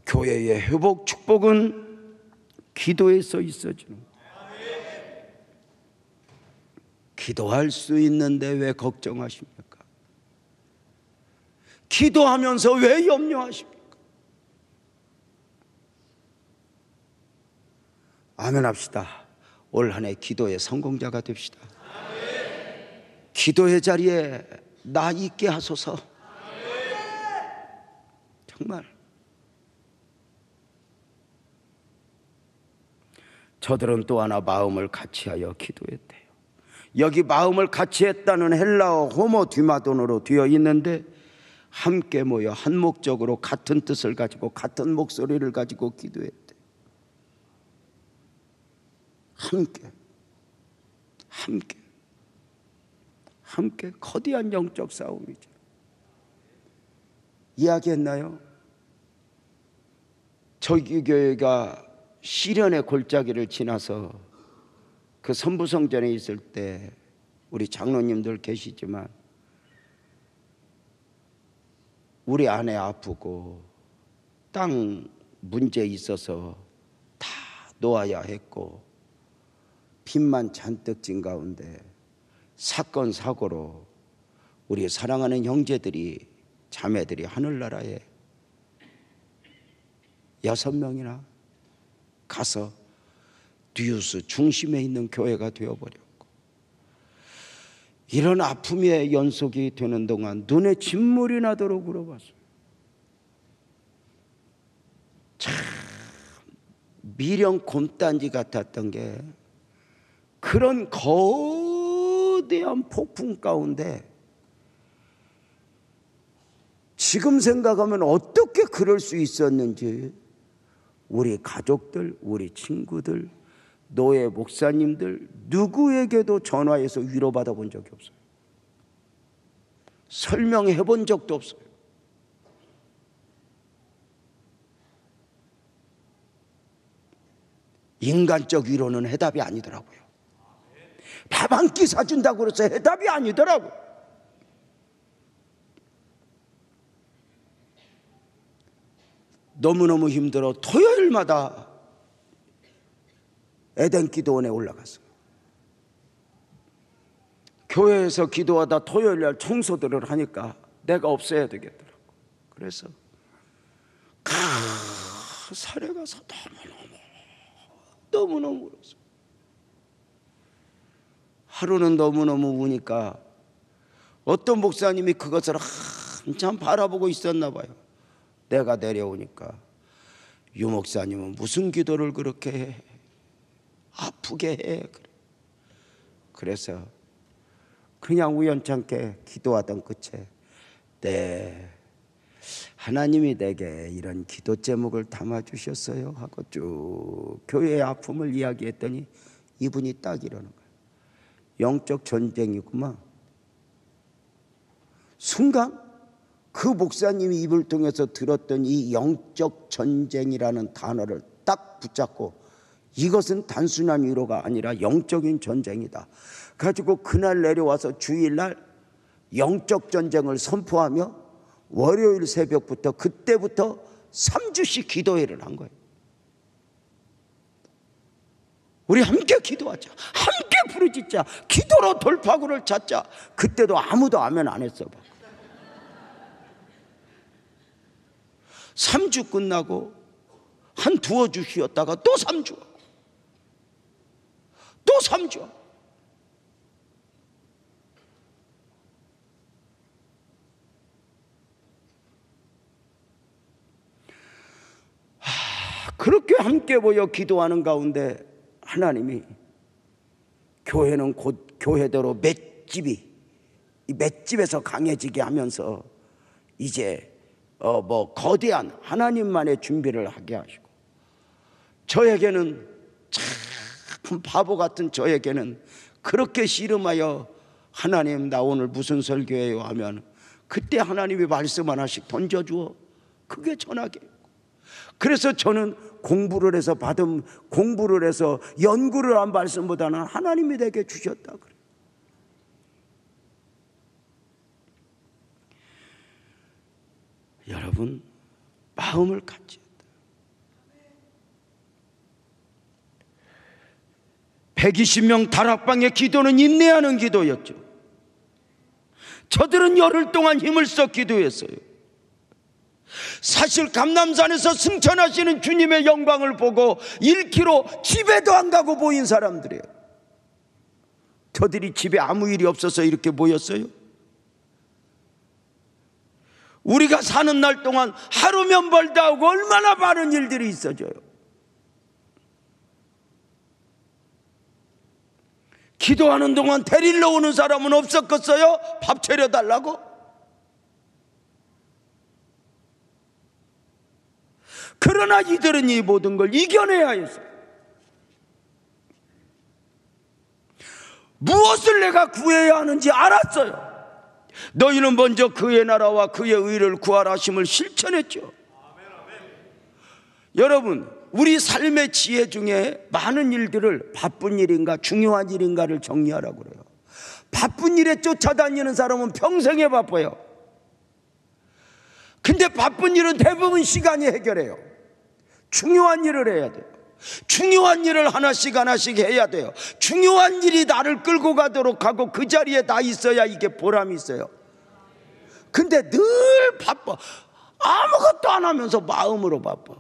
교회의 회복 축복은 기도에서 있어지는 거예요. 기도할 수 있는데 왜 걱정하십니까? 기도하면서 왜 염려하십니까? 아멘 합시다. 올 한 해 기도의 성공자가 됩시다. 기도의 자리에 나 있게 하소서. 정말 저들은 또 하나 마음을 같이하여 기도했대요. 여기 마음을 같이했다는 헬라어 호모디마돈으로 되어 있는데 함께 모여 한 목적으로 같은 뜻을 가지고 같은 목소리를 가지고 기도했대. 함께 거대한 영적 싸움이죠. 이야기했나요? 저기 교회가 시련의 골짜기를 지나서 그 선부성전에 있을 때 우리 장로님들 계시지만 우리 아내 아프고 땅 문제 있어서 다 놓아야 했고 빚만 잔뜩 진 가운데 사건 사고로 우리 사랑하는 형제들이, 자매들이 하늘나라에 6명이나 가서 뉴스 중심에 있는 교회가 되어버렸고, 이런 아픔의 연속이 되는 동안 눈에 진물이 나도록 물어봤어요. 참 미련 곰단지 같았던 게 그런 거대한 거대한 폭풍 가운데 지금 생각하면 어떻게 그럴 수 있었는지 우리 가족들, 우리 친구들, 노예 목사님들 누구에게도 전화해서 위로받아 본 적이 없어요. 설명해 본 적도 없어요. 인간적 위로는 해답이 아니더라고요. 밥 한 끼 사준다고 해서 해답이 아니더라고요. 너무너무 힘들어 토요일마다 에덴 기도원에 올라갔어요. 교회에서 기도하다 토요일날 청소들을 하니까 내가 없어야 되겠더라고. 그래서 산에 가서 너무너무 울었어요. 하루는 너무너무 우니까 어떤 목사님이 그것을 한참 바라보고 있었나 봐요. 내가 내려오니까 유 목사님은 무슨 기도를 그렇게 해? 아프게 해. 그래서 그냥 우연찮게 기도하던 끝에 네, 하나님이 내게 이런 기도 제목을 담아주셨어요 하고 쭉 교회의 아픔을 이야기했더니 이분이 딱 이러는 거예요. 영적 전쟁이구만. 순간 그 목사님이 입을 통해서 들었던 이 영적 전쟁이라는 단어를 딱 붙잡고 이것은 단순한 위로가 아니라 영적인 전쟁이다. 가지고 그날 내려와서 주일날 영적 전쟁을 선포하며 월요일 새벽부터 그때부터 3주씩 기도회를 한 거예요. 우리 함께 기도하자. 함께 부르짖자. 기도로 돌파구를 찾자. 그때도 아무도 아멘 안 했어. 3주 끝나고 한 두어 주 쉬었다가 또 3주 하고 또 3주 하고 그렇게 함께 모여 기도하는 가운데 하나님이 교회는 곧 교회대로 맷집이 이 맷집에서 강해지게 하면서 이제 거대한 하나님만의 준비를 하게 하시고 저에게는 참 바보 같은 저에게는 그렇게 씨름하여 하나님 나 오늘 무슨 설교해요 하면 그때 하나님이 말씀 하나씩 던져주어 그게 전하게. 그래서 저는 공부를 해서 연구를 한 말씀보다는 하나님이 내게 주셨다 그래. 여러분 마음을 같이 120명 다락방의 기도는 인내하는 기도였죠. 저들은 열흘 동안 힘을 써 기도했어요. 사실 감람산에서 승천하시는 주님의 영광을 보고 1km 집에도 안 가고 모인 사람들이에요. 저들이 집에 아무 일이 없어서 이렇게 모였어요? 우리가 사는 날 동안 하루면 벌다 오고 얼마나 많은 일들이 있어져요. 기도하는 동안 데리러 오는 사람은 없었겠어요? 밥 차려달라고? 그러나 이들은 이 모든 걸 이겨내야 했어요. 무엇을 내가 구해야 하는지 알았어요. 너희는 먼저 그의 나라와 그의 의를 구하라 하심을 실천했죠. 여러분 우리 삶의 지혜 중에 많은 일들을 바쁜 일인가 중요한 일인가를 정리하라고 그래요. 바쁜 일에 쫓아다니는 사람은 평생에 바빠요. 근데 바쁜 일은 대부분 시간이 해결해요. 중요한 일을 해야 돼요. 중요한 일을 하나씩 해야 돼요. 중요한 일이 나를 끌고 가도록 하고 그 자리에 나 있어야 이게 보람이 있어요. 근데 늘 바빠. 아무것도 안 하면서 마음으로 바빠.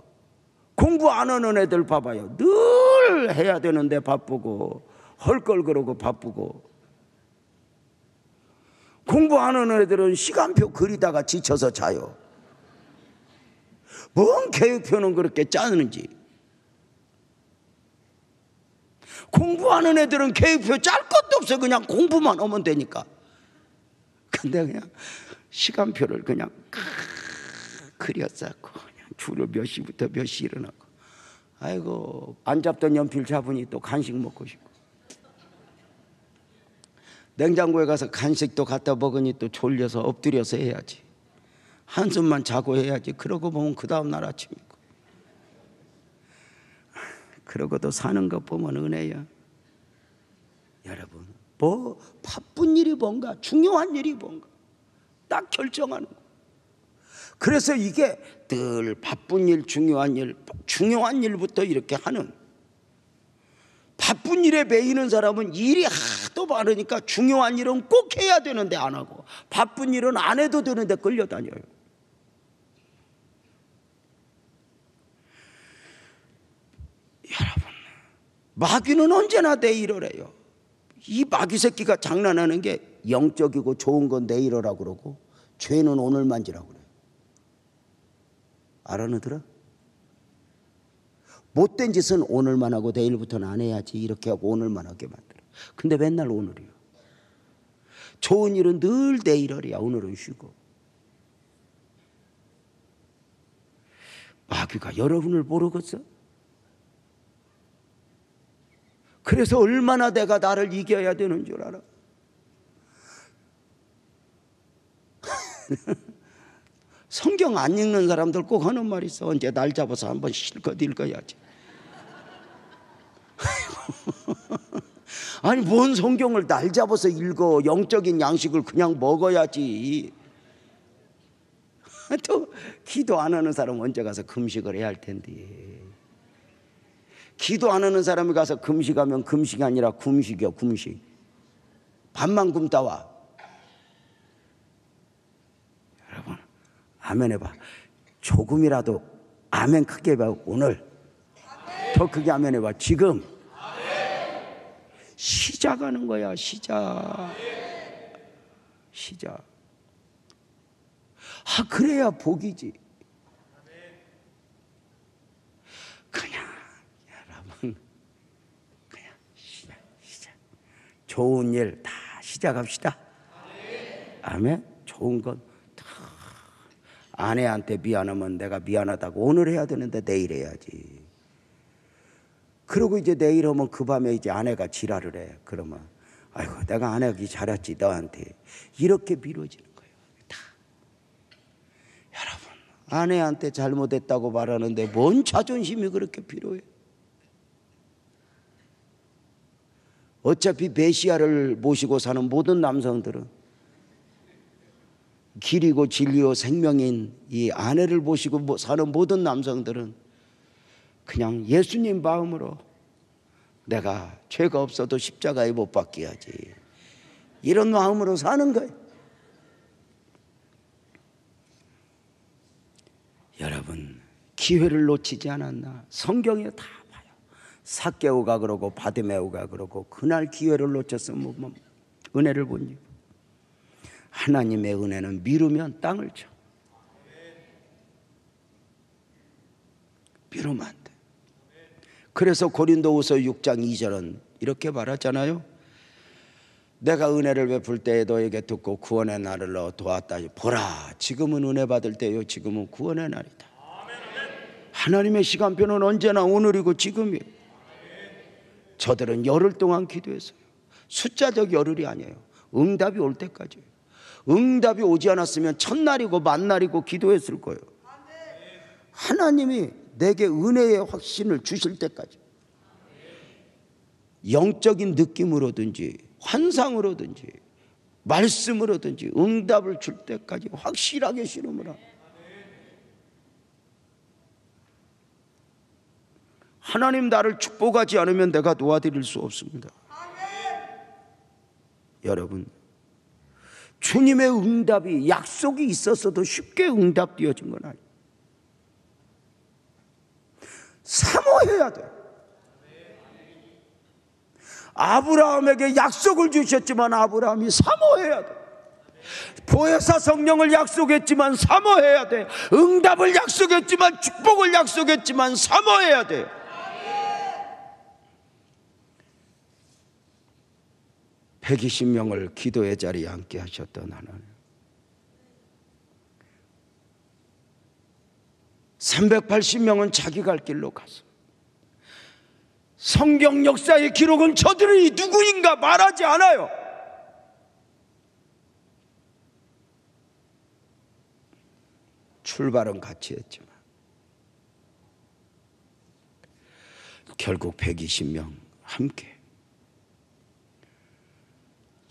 공부 안 하는 애들 봐봐요. 늘 해야 되는데 바쁘고 헐걸 그러고 바쁘고. 공부 안 하는 애들은 시간표 그리다가 지쳐서 자요. 뭔 계획표는 그렇게 짜는지. 공부하는 애들은 계획표 짤 것도 없어. 그냥 공부만 하면 되니까. 근데 그냥 시간표를 그냥 그렸었고, 그냥 줄을 몇 시부터 몇 시 일어나고, 아이고 안 잡던 연필 잡으니 또 간식 먹고 싶고, 냉장고에 가서 간식도 갖다 먹으니 또 졸려서 엎드려서 해야지, 한숨만 자고 해야지. 그러고 보면 그 다음 날 아침이고. 그러고도 사는 것 보면 은혜야. 여러분, 뭐 바쁜 일이 뭔가, 중요한 일이 뭔가 딱 결정하는 거. 그래서 이게 늘 바쁜 일, 중요한 일부터 이렇게 하는, 바쁜 일에 매이는 사람은 일이 하도 많으니까 중요한 일은 꼭 해야 되는데 안 하고, 바쁜 일은 안 해도 되는데 끌려다녀요. 여러분, 마귀는 언제나 내일을 해요. 이 마귀 새끼가 장난하는 게 영적이고 좋은 건 내일이라고 그러고, 죄는 오늘 만지라고 그래요. 알아느더라? 못된 짓은 오늘만 하고 내일부터는 안 해야지, 이렇게 하고 오늘만 하게 만들어. 근데 맨날 오늘이요. 좋은 일은 늘 내일이야. 오늘은 쉬고. 마귀가 여러분을 모르겠어? 그래서 얼마나 내가 나를 이겨야 되는 줄 알아? 성경 안 읽는 사람들 꼭 하는 말 있어. 언제 날 잡아서 한번 실컷 읽어야지. 아니 뭔 성경을 날 잡아서 읽어. 영적인 양식을 그냥 먹어야지. 또 기도 안 하는 사람은 언제 가서 금식을 해야 할 텐데. 기도 안 하는 사람이 가서 금식하면 금식이 아니라 굶식이야. 굶식. 밥만 굶다 와. 여러분 아멘 해봐. 조금이라도 아멘 크게 해봐. 오늘 아멘. 더 크게 아멘 해봐. 지금 아멘. 시작하는 거야. 시작. 아 그래야 복이지. 그냥 여러분 그냥 시작. 좋은 일 다 시작합시다. 아멘. 좋은 건 아내한테 미안하면 내가 미안하다고 오늘 해야 되는데 내일 해야지. 그러고 이제 내일 하면 그 밤에 이제 아내가 지랄을 해. 그러면 아이고 내가 안 하기 잘했지 너한테. 이렇게 미뤄지는 거예요. 다. 여러분 아내한테 잘못했다고 말하는데 뭔 자존심이 그렇게 필요해? 어차피 메시아를 모시고 사는 모든 남성들은, 길이고 진리요 생명인 이 아내를 모시고 사는 모든 남성들은 그냥 예수님 마음으로 내가 죄가 없어도 십자가에 못 박혀야지, 이런 마음으로 사는 거예요. 여러분 기회를 놓치지 않았나? 성경에 다 봐요. 삭개오가 그러고 바디메오가 그러고 그날 기회를 놓쳤으면 뭐 은혜를 못 입어. 하나님의 은혜는 미루면 땅을 쳐. 미루면 안 돼. 그래서 고린도후서 6장 2절은 이렇게 말하잖아요. 내가 은혜를 베풀 때에 너에게 듣고 구원의 날을 너 도왔다. 보라 지금은 은혜 받을 때요 지금은 구원의 날이다. 하나님의 시간표는 언제나 오늘이고 지금이에요. 저들은 열흘 동안 기도했어요. 숫자적 열흘이 아니에요. 응답이 올 때까지예요. 응답이 오지 않았으면 첫날이고 만날이고 기도했을 거예요. 하나님이 내게 은혜의 확신을 주실 때까지, 영적인 느낌으로든지 환상으로든지 말씀으로든지 응답을 줄 때까지 확실하게 신음을 하고, 하나님 나를 축복하지 않으면 내가 도와드릴 수 없습니다. 여러분 주님의 응답이 약속이 있었어도 쉽게 응답되어진 건 아니에요. 사모해야 돼. 아브라함에게 약속을 주셨지만 아브라함이 사모해야 돼. 보혜사 성령을 약속했지만 사모해야 돼. 응답을 약속했지만 축복을 약속했지만 사모해야 돼. 120명을 기도의 자리에 앉게 하셨던 하나님, 380명은 자기 갈 길로 가서, 성경 역사의 기록은 저들이 누구인가 말하지 않아요. 출발은 같이 했지만 결국 120명 함께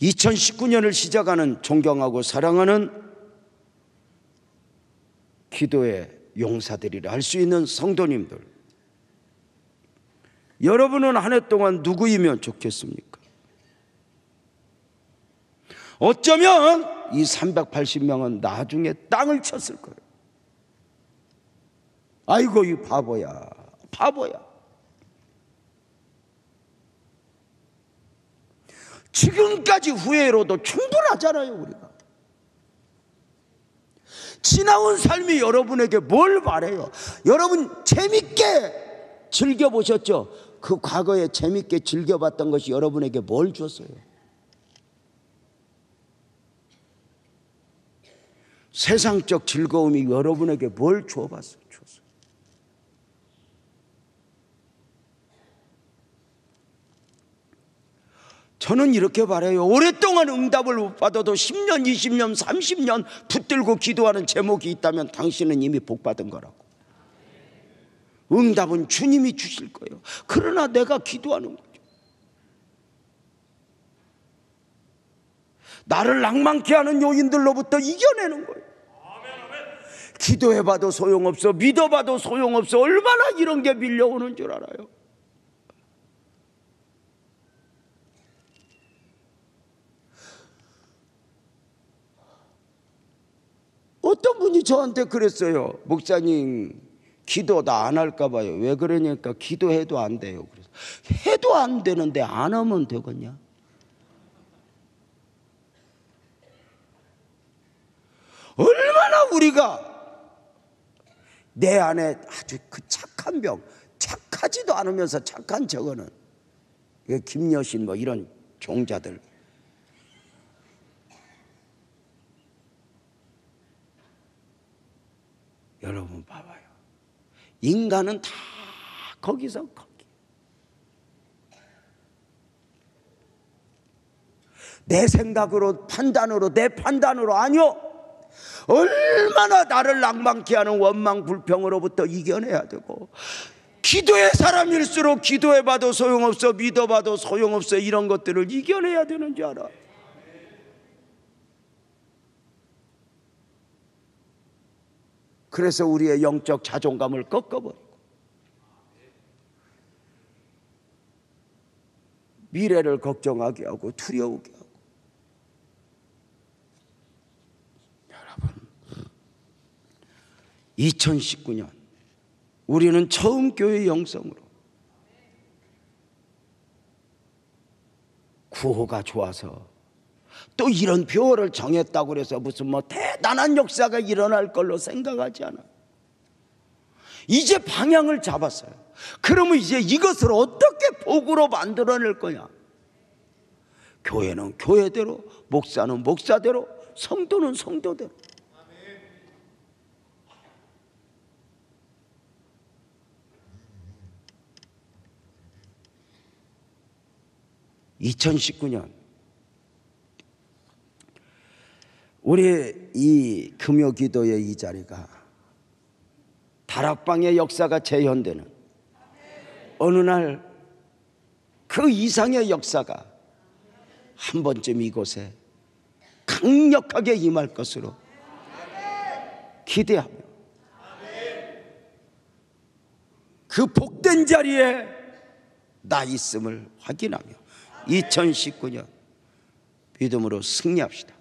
2019년을 시작하는 존경하고 사랑하는 기도의 용사들이라 할 수 있는 성도님들, 여러분은 한 해 동안 누구이면 좋겠습니까? 어쩌면 이 380명은 나중에 땅을 쳤을 거예요. 아이고 이 바보야, 바보야. 지금까지 후회로도 충분하잖아요. 우리가 지나온 삶이 여러분에게 뭘 바래요? 여러분 재밌게 즐겨보셨죠? 그 과거에 재밌게 즐겨봤던 것이 여러분에게 뭘 줬어요? 세상적 즐거움이 여러분에게 뭘 주어봤어요? 저는 이렇게 바라요. 오랫동안 응답을 못 받아도 10년, 20년, 30년 붙들고 기도하는 제목이 있다면 당신은 이미 복 받은 거라고. 응답은 주님이 주실 거예요. 그러나 내가 기도하는 거죠. 나를 낭만케 하는 요인들로부터 이겨내는 거예요. 기도해봐도 소용없어, 믿어봐도 소용없어. 얼마나 이런 게 밀려오는 줄 알아요. 어떤 분이 저한테 그랬어요. 목사님 기도 나 안 할까 봐요. 왜 그러냐니까 기도해도 안 돼요. 그래서 해도 안 되는데 안 하면 되겠냐? 얼마나 우리가 내 안에 아주 그 착한 병, 착하지도 않으면서 착한 저거는 김여신 뭐 이런 종자들, 여러분 봐봐요. 인간은 다 거기서 거기. 내 생각으로 판단으로 내 판단으로 아니요. 얼마나 나를 낭만케 하는 원망 불평으로부터 이겨내야 되고, 기도의 사람일수록 기도해봐도 소용없어, 믿어봐도 소용없어, 이런 것들을 이겨내야 되는 줄 알아. 그래서 우리의 영적 자존감을 꺾어버리고 미래를 걱정하게 하고 두려우게 하고. 여러분 2019년 우리는 처음 교회 영성으로 구호가 좋아서 또 이런 표어를 정했다고 해서 무슨 뭐 대단한 역사가 일어날 걸로 생각하지 않아. 이제 방향을 잡았어요. 그러면 이제 이것을 어떻게 복으로 만들어낼 거냐? 교회는 교회대로, 목사는 목사대로, 성도는 성도대로. 2019년 우리 이 금요기도의 이 자리가 다락방의 역사가 재현되는 어느 날 그 이상의 역사가 한 번쯤 이곳에 강력하게 임할 것으로 기대하며 그 복된 자리에 나 있음을 확인하며 2019년 믿음으로 승리합시다.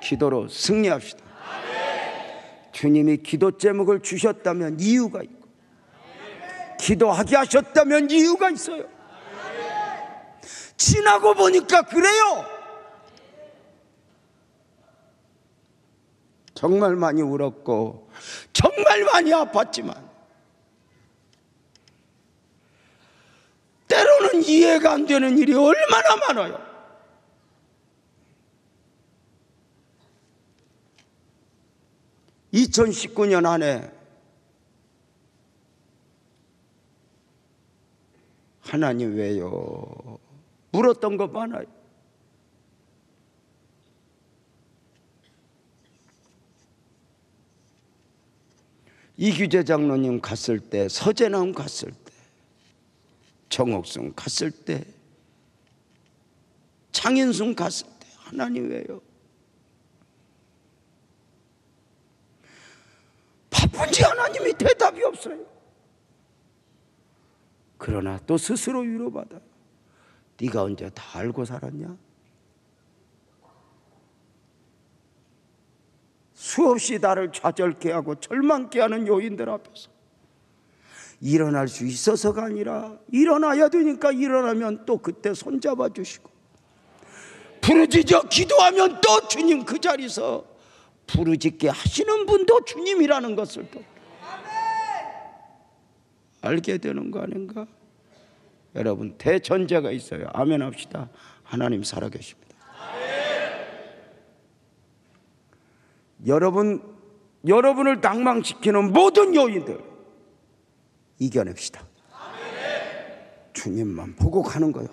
기도로 승리합시다. 주님이 기도 제목을 주셨다면 이유가 있고, 기도하게 하셨다면 이유가 있어요. 지나고 보니까 그래요. 정말 많이 울었고 정말 많이 아팠지만 때로는 이해가 안 되는 일이 얼마나 많아요. 2019년 안에 하나님 왜요? 물었던 거 많아요. 이규재 장로님 갔을 때, 서재남 갔을 때, 정옥순 갔을 때, 장인순 갔을 때 하나님 왜요? 바쁜지 하나님이 대답이 없어요. 그러나 또 스스로 위로받아요. 네가 언제 다 알고 살았냐? 수없이 나를 좌절케 하고 절망케 하는 요인들 앞에서 일어날 수 있어서가 아니라 일어나야 되니까 일어나면 또 그때 손잡아 주시고, 부르짖어 기도하면 또 주님 그 자리에서 부르짖게 하시는 분도 주님이라는 것을 또 알게 되는 거 아닌가? 여러분, 대전제가 있어요. 아멘 합시다. 하나님 살아계십니다. 여러분을 낭망시키는 모든 요인들 이겨냅시다. 주님만 보고 가는 거예요.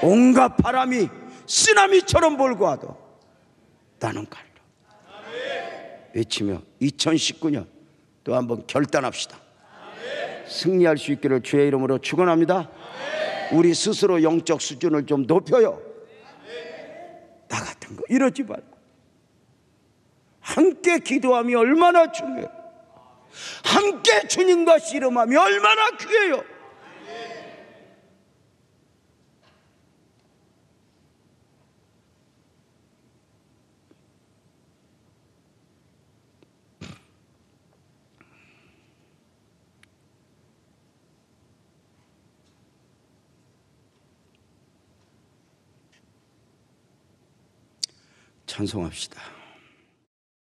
온갖 바람이 쓰나미처럼 몰고 와도 나는 갈려 외치며 2019년 또 한번 결단합시다. 승리할 수 있기를 주의 이름으로 축원합니다. 우리 스스로 영적 수준을 좀 높여요. 나 같은 거 이러지 말고 함께 기도함이 얼마나 중요해요. 함께 주님과 씨름함이 얼마나 귀해요. 찬송합시다.